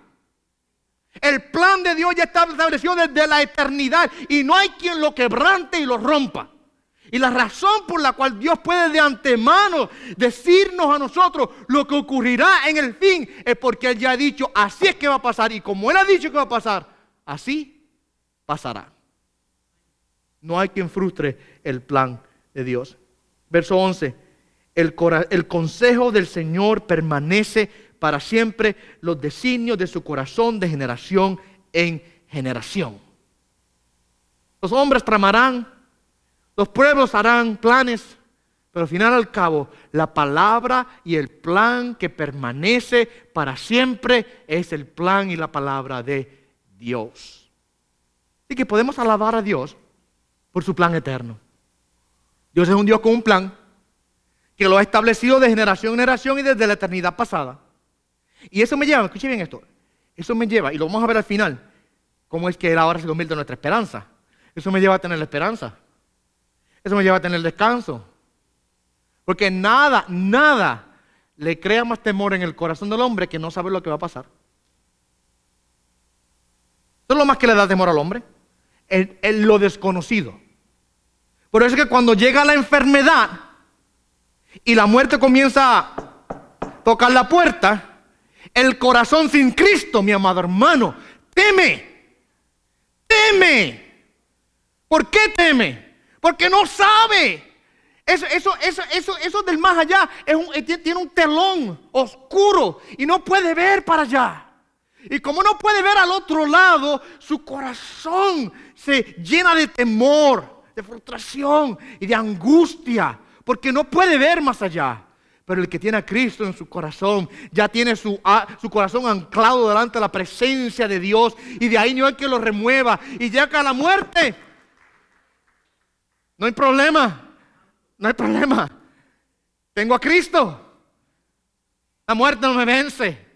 El plan de Dios ya está establecido desde la eternidad y no hay quien lo quebrante y lo rompa. Y la razón por la cual Dios puede de antemano decirnos a nosotros lo que ocurrirá en el fin es porque Él ya ha dicho, así es que va a pasar. Y como Él ha dicho que va a pasar, así pasará. No hay quien frustre el plan de Dios. Verso 11. El consejo del Señor permanece para siempre, los designios de su corazón de generación en generación. Los hombres tramarán, los pueblos harán planes, pero al final al cabo, la palabra y el plan que permanece para siempre es el plan y la palabra de Dios. Así que podemos alabar a Dios por su plan eterno. Dios es un Dios con un plan que lo ha establecido de generación en generación y desde la eternidad pasada. Y eso me lleva, escuche bien esto, eso me lleva, y lo vamos a ver al final, cómo es que Él ahora se convierte en nuestra esperanza. Eso me lleva a tener la esperanza. Eso me lleva a tener descanso. Porque nada le crea más temor en el corazón del hombre que no saber lo que va a pasar. Eso es lo más que le da temor al hombre, lo desconocido. Por eso es que cuando llega la enfermedad y la muerte comienza a tocar la puerta, el corazón sin Cristo, mi amado hermano, teme. ¿Por qué teme? Porque no sabe. Eso del más allá tiene un telón oscuro y no puede ver para allá. Y como no puede ver al otro lado, su corazón se llena de temor, de frustración y de angustia, porque no puede ver más allá. Pero el que tiene a Cristo en su corazón, ya tiene su corazón anclado delante de la presencia de Dios, y de ahí no hay que lo remueva, y llega a la muerte. No hay problema. Tengo a Cristo. La muerte no me vence.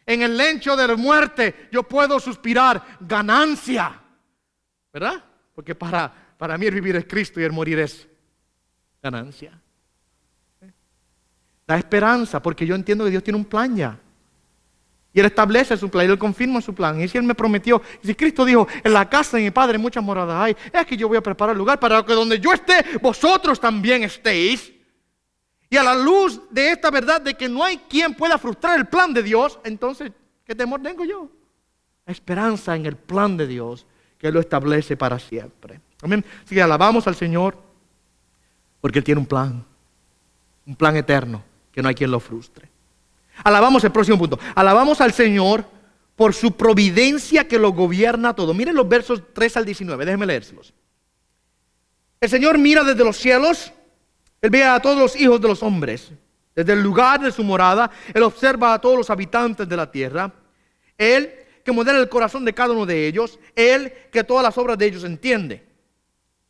En el lecho de la muerte yo puedo suspirar ganancia. ¿Verdad? Porque para mí el vivir es Cristo y el morir es ganancia. Da esperanza, porque yo entiendo que Dios tiene un plan ya. Y Él establece su plan, y Él confirma su plan. Y si Él me prometió, y si Cristo dijo, en la casa de mi Padre muchas moradas hay, es que yo voy a preparar lugar para que donde yo esté, vosotros también estéis. Y a la luz de esta verdad de que no hay quien pueda frustrar el plan de Dios, entonces, ¿qué temor tengo yo? Esperanza en el plan de Dios que Él lo establece para siempre. Amén. Así que alabamos al Señor porque Él tiene un plan eterno que no hay quien lo frustre. Alabamos el próximo punto. Alabamos al Señor por su providencia que lo gobierna todo. Miren los versos 3 al 19, déjenme leérselos. El Señor mira desde los cielos, Él ve a todos los hijos de los hombres. Desde el lugar de su morada, Él observa a todos los habitantes de la tierra. Él que modela el corazón de cada uno de ellos, Él que todas las obras de ellos entiende.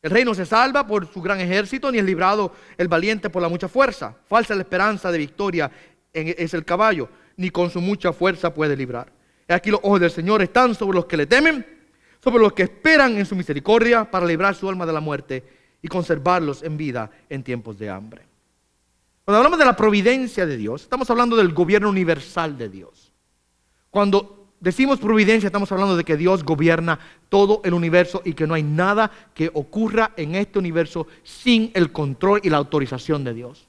El rey no se salva por su gran ejército, ni es librado el valiente por la mucha fuerza. Falsa es la esperanza de victoria es el caballo, ni con su mucha fuerza puede librar. Aquí los ojos del Señor están sobre los que le temen, sobre los que esperan en su misericordia para librar su alma de la muerte y conservarlos en vida en tiempos de hambre. Cuando hablamos de la providencia de Dios, estamos hablando del gobierno universal de Dios. Cuando decimos providencia, estamos hablando de que Dios gobierna todo el universo y que no hay nada que ocurra en este universo sin el control y la autorización de Dios.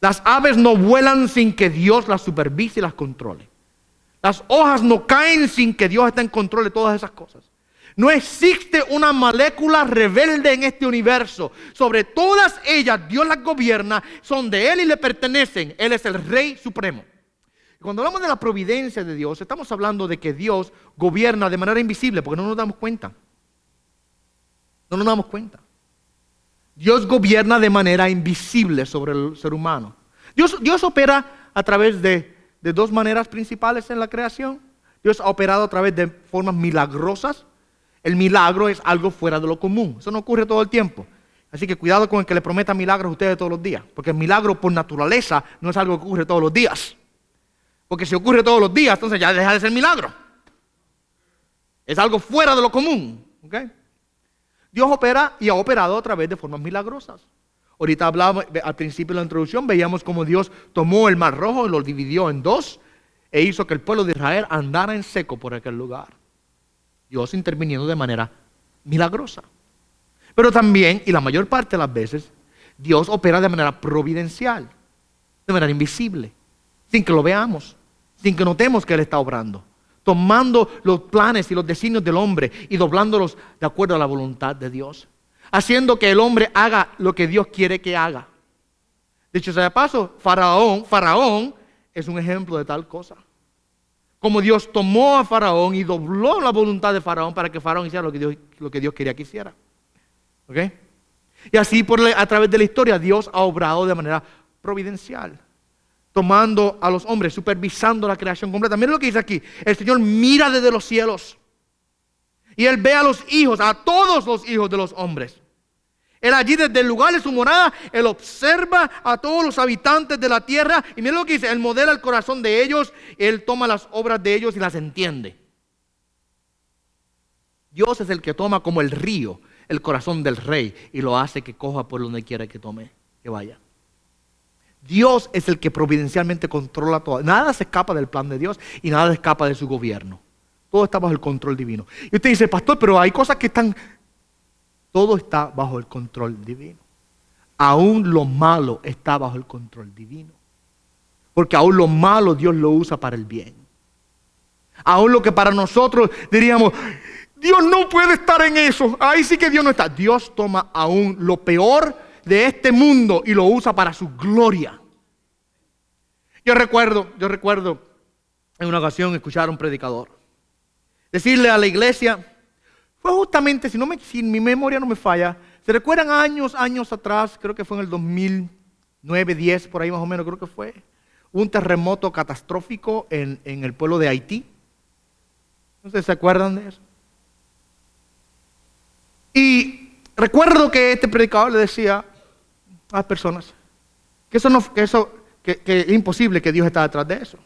Las aves no vuelan sin que Dios las supervise y las controle. Las hojas no caen sin que Dios esté en control de todas esas cosas. No existe una molécula rebelde en este universo. Sobre todas ellas Dios las gobierna, son de Él y le pertenecen. Él es el Rey Supremo. Cuando hablamos de la providencia de Dios, estamos hablando de que Dios gobierna de manera invisible, porque no nos damos cuenta. No nos damos cuenta. Dios gobierna de manera invisible sobre el ser humano. Dios opera a través de dos maneras principales en la creación. Dios ha operado a través de formas milagrosas. El milagro es algo fuera de lo común. Eso no ocurre todo el tiempo. Así que cuidado con el que le prometa milagros a ustedes todos los días. Porque el milagro por naturaleza no es algo que ocurre todos los días. Porque si ocurre todos los días, entonces ya deja de ser milagro. Es algo fuera de lo común. ¿Okay? Dios opera y ha operado a través de formas milagrosas. Ahorita hablábamos, al principio de la introducción, veíamos cómo Dios tomó el mar rojo y lo dividió en dos e hizo que el pueblo de Israel andara en seco por aquel lugar. Dios interviniendo de manera milagrosa. Pero también, y la mayor parte de las veces, Dios opera de manera providencial, de manera invisible, sin que lo veamos, sin que notemos que Él está obrando, tomando los planes y los designios del hombre y doblándolos de acuerdo a la voluntad de Dios, haciendo que el hombre haga lo que Dios quiere que haga. Dicho sea de paso, Faraón es un ejemplo de tal cosa. Como Dios tomó a Faraón y dobló la voluntad de Faraón para que Faraón hiciera lo que Dios quería que hiciera. ¿Okay? Y así a través de la historia Dios ha obrado de manera providencial, tomando a los hombres, supervisando la creación completa. Miren lo que dice aquí. El Señor mira desde los cielos y Él ve a los hijos, a todos los hijos de los hombres. Él allí desde el lugar de su morada, Él observa a todos los habitantes de la tierra. Y miren lo que dice, Él modela el corazón de ellos, Él toma las obras de ellos y las entiende. Dios es el que toma como el río el corazón del rey y lo hace que coja por donde quiera que tome, que vaya. Dios es el que providencialmente controla todo. Nada se escapa del plan de Dios y nada se escapa de su gobierno. Todo está bajo el control divino. Y usted dice, pastor, pero hay cosas que están... Todo está bajo el control divino. Aún lo malo está bajo el control divino. Porque aún lo malo Dios lo usa para el bien. Aún lo que para nosotros diríamos, Dios no puede estar en eso. Ahí sí que Dios no está. Dios toma aún lo peor de este mundo y lo usa para su gloria. Yo recuerdo en una ocasión escuchar a un predicador decirle a la iglesia, fue justamente, si mi memoria no me falla, ¿se recuerdan años atrás? Creo que fue en el 2009, 10, por ahí más o menos creo que fue. Un terremoto catastrófico en el pueblo de Haití. ¿No se acuerdan de eso? Y recuerdo que este predicador le decía a las personas que es imposible, que Dios está detrás de eso.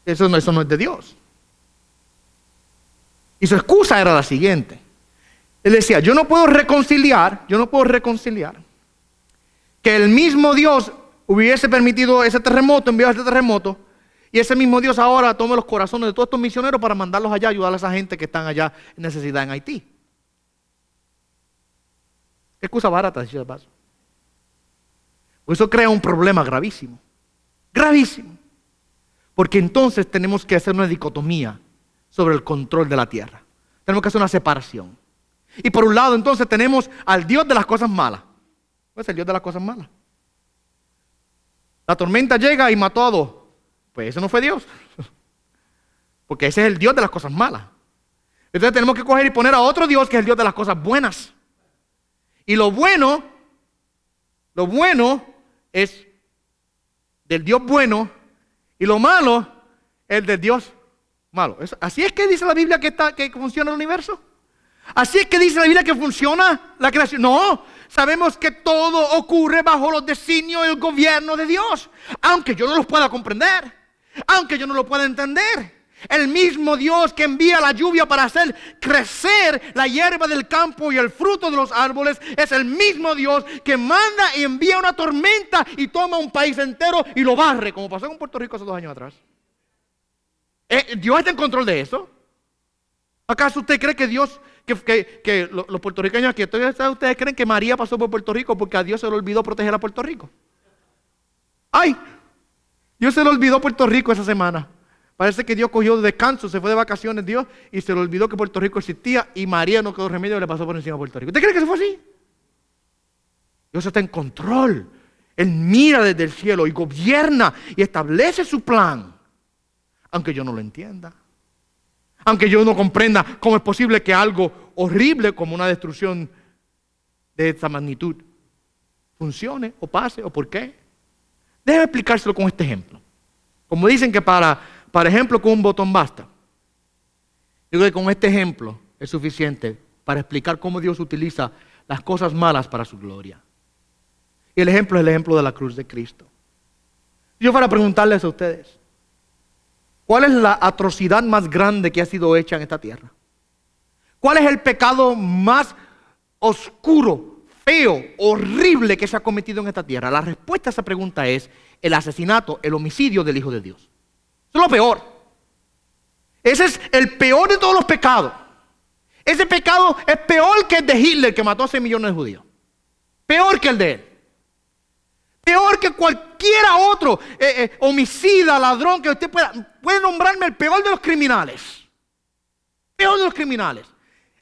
Eso no es de Dios. Y su excusa era la siguiente. Él decía, yo no puedo reconciliar que el mismo Dios hubiese permitido ese terremoto, enviado ese terremoto, y ese mismo Dios ahora tome los corazones de todos estos misioneros para mandarlos allá a ayudar a esa gente que están allá en necesidad en Haití. Qué excusa barata, dicho de paso. Eso crea un problema gravísimo. Gravísimo. Porque entonces tenemos que hacer una dicotomía sobre el control de la tierra. Tenemos que hacer una separación. Y por un lado entonces tenemos al Dios de las cosas malas. Pues el Dios de las cosas malas. La tormenta llega y mató a 2. Pues ese no fue Dios. Porque ese es el Dios de las cosas malas. Entonces tenemos que coger y poner a otro Dios que es el Dios de las cosas buenas. Y lo bueno es del Dios bueno y lo malo es del Dios malo. ¿Así es que dice la Biblia que funciona el universo? ¿Así es que dice la Biblia que funciona la creación? No, sabemos que todo ocurre bajo los designios y el gobierno de Dios. Aunque yo no los pueda comprender, aunque yo no lo pueda entender. El mismo Dios que envía la lluvia para hacer crecer la hierba del campo y el fruto de los árboles es el mismo Dios que manda y envía una tormenta y toma un país entero y lo barre, como pasó con Puerto Rico hace 2 años atrás. ¿Dios está en control de eso? ¿Acaso usted cree que Dios, que los puertorriqueños aquí, ustedes creen que María pasó por Puerto Rico porque a Dios se le olvidó proteger a Puerto Rico? ¡Ay! Dios se le olvidó Puerto Rico esa semana. Parece que Dios cogió descanso, se fue de vacaciones Dios y se le olvidó que Puerto Rico existía y María no quedó remedio y le pasó por encima a Puerto Rico. ¿Usted cree que eso fue así? Dios está en control. Él mira desde el cielo y gobierna y establece su plan. Aunque yo no lo entienda. Aunque yo no comprenda cómo es posible que algo horrible como una destrucción de esta magnitud funcione o pase o por qué. Déjeme explicárselo con este ejemplo. Como dicen que para ejemplo con un botón basta. Yo creo que con este ejemplo es suficiente para explicar cómo Dios utiliza las cosas malas para su gloria. Y el ejemplo es el ejemplo de la cruz de Cristo. Yo para preguntarles a ustedes, ¿cuál es la atrocidad más grande que ha sido hecha en esta tierra? ¿Cuál es el pecado más oscuro, feo, horrible que se ha cometido en esta tierra? La respuesta a esa pregunta es el asesinato, el homicidio del Hijo de Dios. Eso es lo peor. Ese es el peor de todos los pecados. Ese pecado es peor que el de Hitler, que mató a 6 millones de judíos. Peor que el de él. Peor que cualquiera otro homicida, ladrón, que usted puede nombrarme el peor de los criminales. Peor de los criminales.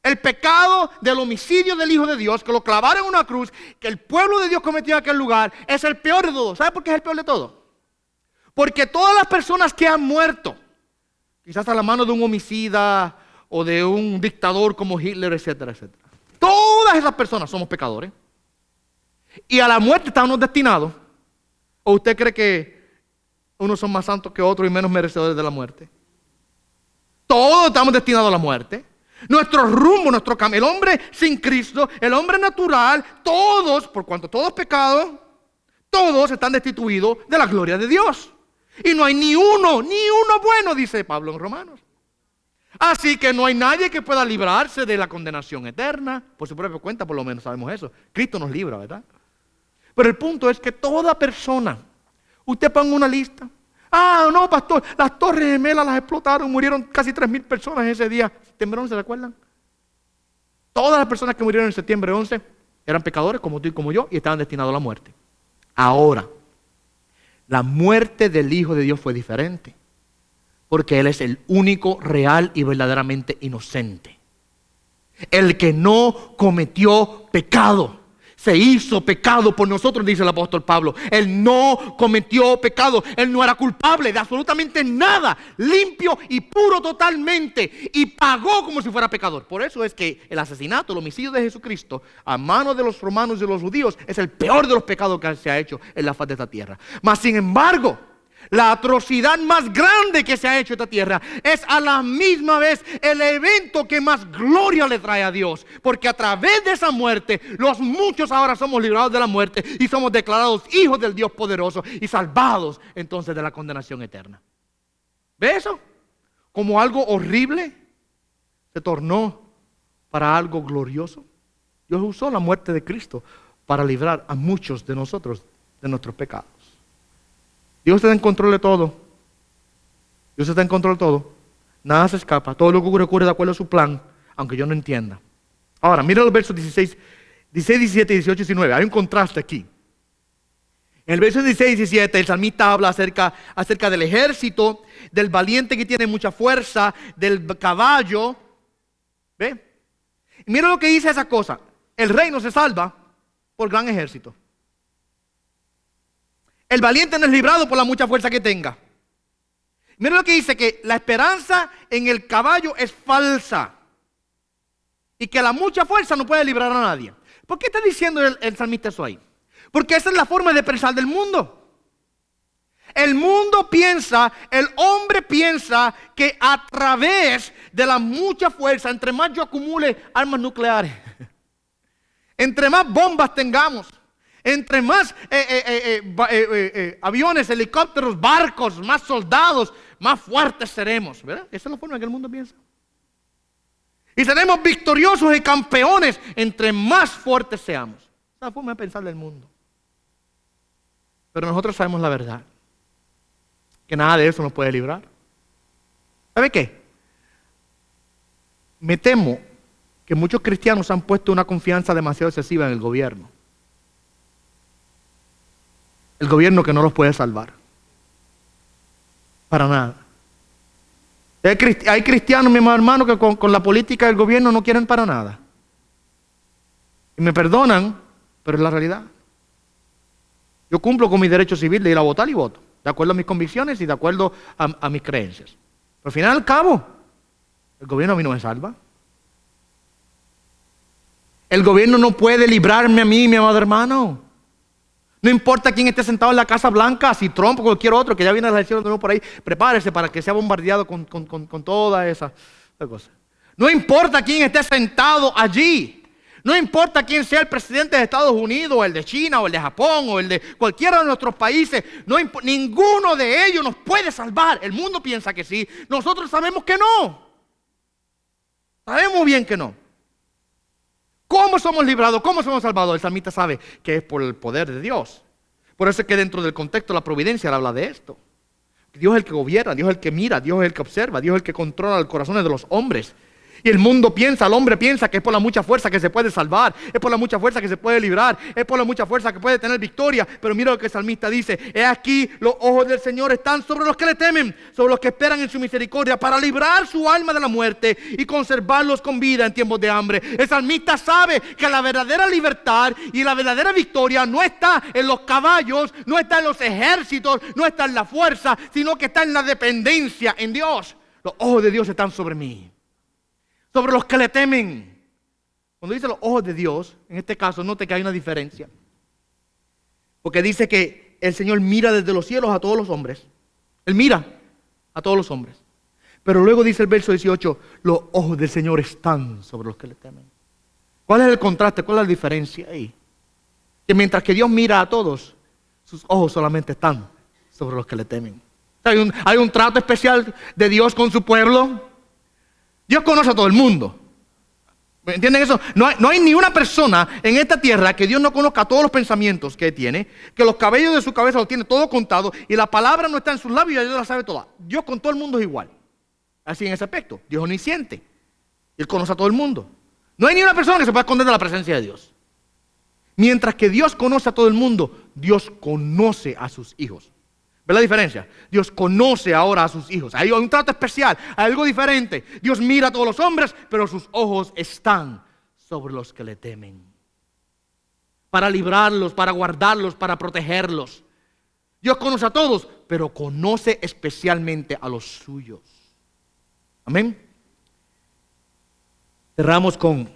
El pecado del homicidio del Hijo de Dios, que lo clavaron en una cruz, que el pueblo de Dios cometió en aquel lugar, es el peor de todos. ¿Sabe por qué es el peor de todo? Porque todas las personas que han muerto, quizás a la mano de un homicida o de un dictador como Hitler, etcétera, etcétera. Todas esas personas somos pecadores. Y a la muerte estamos destinados. ¿O usted cree que unos son más santos que otros y menos merecedores de la muerte? Todos estamos destinados a la muerte. Nuestro rumbo, nuestro camino, el hombre sin Cristo, el hombre natural, todos, por cuanto todos pecados, todos están destituidos de la gloria de Dios. Y no hay ni uno bueno, dice Pablo en Romanos. Así que no hay nadie que pueda librarse de la condenación eterna. Por su propia cuenta, por lo menos sabemos eso. Cristo nos libra, ¿verdad? Pero el punto es que toda persona, usted ponga una lista. Ah, no, pastor, las torres gemelas las explotaron, murieron casi 3,000 personas ese día. ¿Septiembre 11, se recuerdan? Todas las personas que murieron en septiembre 11 eran pecadores como tú y como yo y estaban destinados a la muerte. Ahora, la muerte del Hijo de Dios fue diferente. Porque Él es el único, real y verdaderamente inocente. El que no cometió pecado. Se hizo pecado por nosotros, dice el apóstol Pablo. Él no cometió pecado. Él no era culpable de absolutamente nada. Limpio y puro totalmente. Y pagó como si fuera pecador. Por eso es que el asesinato, el homicidio de Jesucristo a manos de los romanos y de los judíos es el peor de los pecados que se ha hecho en la faz de esta tierra. Mas sin embargo, la atrocidad más grande que se ha hecho en esta tierra es a la misma vez el evento que más gloria le trae a Dios. Porque a través de esa muerte, los muchos ahora somos librados de la muerte y somos declarados hijos del Dios poderoso y salvados entonces de la condenación eterna. ¿Ve eso? Como algo horrible se tornó para algo glorioso. Dios usó la muerte de Cristo para librar a muchos de nosotros de nuestros pecados. Dios está en control de todo. Dios está en control de todo. Nada se escapa. Todo lo que ocurre de acuerdo a su plan, aunque yo no entienda. Ahora, mira los versos 16, 17, 18 y 19. Hay un contraste aquí. En el verso 16 y 17 el salmista habla acerca del ejército, del valiente que tiene mucha fuerza, del caballo. ¿Ve? Y mira lo que dice esa cosa. El rey no se salva por gran ejército. El valiente no es librado por la mucha fuerza que tenga. Mira lo que dice, que la esperanza en el caballo es falsa. Y que la mucha fuerza no puede librar a nadie. ¿Por qué está diciendo el salmista eso ahí? Porque esa es la forma de pensar del mundo. El mundo piensa, el hombre piensa que a través de la mucha fuerza, entre más yo acumule armas nucleares, entre más bombas tengamos, entre más aviones, helicópteros, barcos, más soldados, más fuertes seremos, ¿verdad? Esa es la forma en que el mundo piensa. Y seremos victoriosos y campeones entre más fuertes seamos. Esa es la forma de pensar del mundo. Pero nosotros sabemos la verdad, que nada de eso nos puede librar. ¿Sabe qué? Me temo que muchos cristianos han puesto una confianza demasiado excesiva en el gobierno. El gobierno que no los puede salvar. Para nada. Hay cristianos, mi hermano, que con la política del gobierno no quieren para nada. Y me perdonan, pero es la realidad. Yo cumplo con mi derecho civil de ir a votar y voto, de acuerdo a mis convicciones y de acuerdo a mis creencias. Pero al final y al cabo, el gobierno a mí no me salva. El gobierno no puede librarme a mí, mi amado hermano. No importa quién esté sentado en la Casa Blanca, si Trump o cualquier otro, que ya viene a las elecciones de nuevo por ahí, prepárese para que sea bombardeado con toda esa cosa. No importa quién esté sentado allí. No importa quién sea el presidente de Estados Unidos, o el de China, o el de Japón, o el de cualquiera de nuestros países. Ninguno de ellos nos puede salvar. El mundo piensa que sí. Nosotros sabemos que no. Sabemos bien que no. ¿Cómo somos librados? ¿Cómo somos salvados? El salmista sabe que es por el poder de Dios. Por eso es que dentro del contexto de la providencia él habla de esto. Dios es el que gobierna, Dios es el que mira, Dios es el que observa, Dios es el que controla los corazones de los hombres. Y el mundo piensa, el hombre piensa que es por la mucha fuerza que se puede salvar, es por la mucha fuerza que se puede librar, es por la mucha fuerza que puede tener victoria. Pero mira lo que el salmista dice: he aquí, los ojos del Señor están sobre los que le temen, sobre los que esperan en su misericordia, para librar su alma de la muerte y conservarlos con vida en tiempos de hambre. El salmista sabe que la verdadera libertad y la verdadera victoria no está en los caballos, no está en los ejércitos, no está en la fuerza, sino que está en la dependencia en Dios. Los ojos de Dios están sobre mí, sobre los que le temen. Cuando dice los ojos de Dios, en este caso, note que hay una diferencia. Porque dice que el Señor mira desde los cielos a todos los hombres. Él mira a todos los hombres. Pero luego dice el verso 18, los ojos del Señor están sobre los que le temen. ¿Cuál es el contraste? ¿Cuál es la diferencia ahí? Que mientras que Dios mira a todos, sus ojos solamente están sobre los que le temen. Hay un trato especial de Dios con su pueblo. Dios conoce a todo el mundo. ¿Entienden eso? No hay ni una persona en esta tierra que Dios no conozca todos los pensamientos que tiene, que los cabellos de su cabeza los tiene todo contado y la palabra no está en sus labios y Dios la sabe toda. Dios con todo el mundo es igual. Así en ese aspecto. Dios es omnisciente. Él conoce a todo el mundo. No hay ni una persona que se pueda esconder de la presencia de Dios. Mientras que Dios conoce a todo el mundo, Dios conoce a sus hijos. ¿Ves la diferencia? Dios conoce ahora a sus hijos. Hay un trato especial, hay algo diferente. Dios mira a todos los hombres, pero sus ojos están sobre los que le temen. Para librarlos, para guardarlos, para protegerlos. Dios conoce a todos, pero conoce especialmente a los suyos. Amén. Cerramos con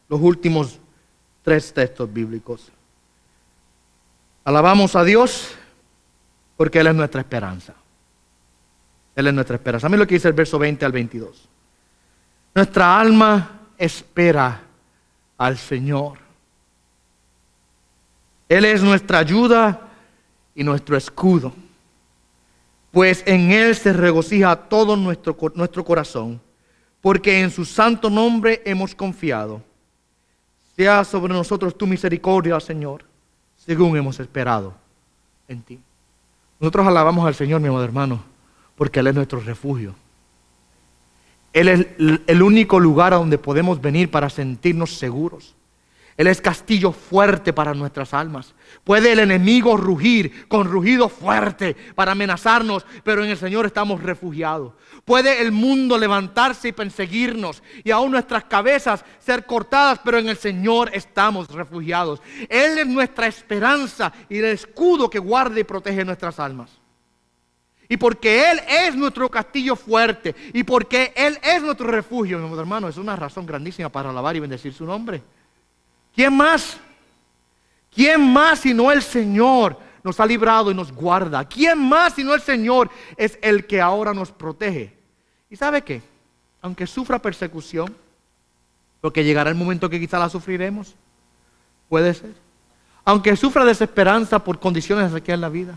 los últimos 3 textos bíblicos. Alabamos a Dios porque Él es nuestra esperanza. Él es nuestra esperanza. A mí lo que dice el verso 20 al 22. Nuestra alma espera al Señor. Él es nuestra ayuda y nuestro escudo. Pues en Él se regocija todo nuestro corazón, porque en su santo nombre hemos confiado. Sea sobre nosotros tu misericordia, Señor, según hemos esperado en ti. Nosotros alabamos al Señor, mi amado hermano, porque Él es nuestro refugio. Él es el único lugar a donde podemos venir para sentirnos seguros. Él es castillo fuerte para nuestras almas. Puede el enemigo rugir con rugido fuerte para amenazarnos, pero en el Señor estamos refugiados. Puede el mundo levantarse y perseguirnos y aún nuestras cabezas ser cortadas, pero en el Señor estamos refugiados. Él es nuestra esperanza y el escudo que guarda y protege nuestras almas. Y porque Él es nuestro castillo fuerte y porque Él es nuestro refugio, mi hermano, es una razón grandísima para alabar y bendecir su nombre. ¿Quién más? ¿Quién más sino el Señor nos ha librado y nos guarda? ¿Quién más sino el Señor es el que ahora nos protege? ¿Y sabe qué? Aunque sufra persecución, porque llegará el momento que quizá la sufriremos, puede ser. Aunque sufra desesperanza por condiciones aquí en la vida,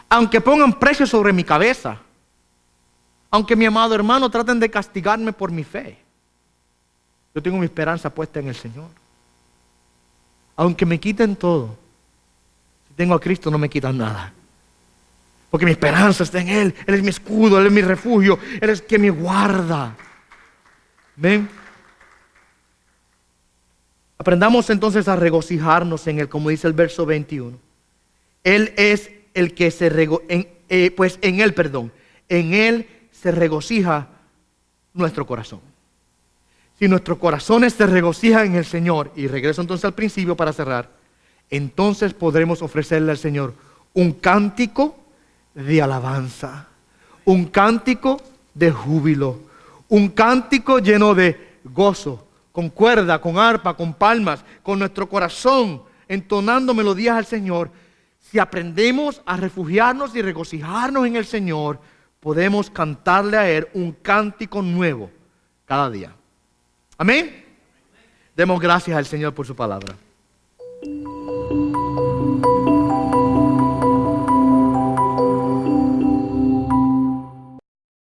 aunque pongan precio sobre mi cabeza, aunque mi amado hermano traten de castigarme por mi fe, yo tengo mi esperanza puesta en el Señor. Aunque me quiten todo, si tengo a Cristo no me quitan nada. Porque mi esperanza está en Él. Él es mi escudo, Él es mi refugio, Él es quien me guarda. ¿Ven? Aprendamos entonces a regocijarnos en Él, como dice el verso 21. Él es el que se en Él se regocija nuestro corazón. Si nuestros corazones se regocijan en el Señor, y regreso entonces al principio para cerrar, entonces podremos ofrecerle al Señor un cántico de alabanza, un cántico de júbilo, un cántico lleno de gozo, con cuerda, con arpa, con palmas, con nuestro corazón, entonando melodías al Señor. Si aprendemos a refugiarnos y regocijarnos en el Señor, podemos cantarle a Él un cántico nuevo cada día. Amén. Demos gracias al Señor por su palabra.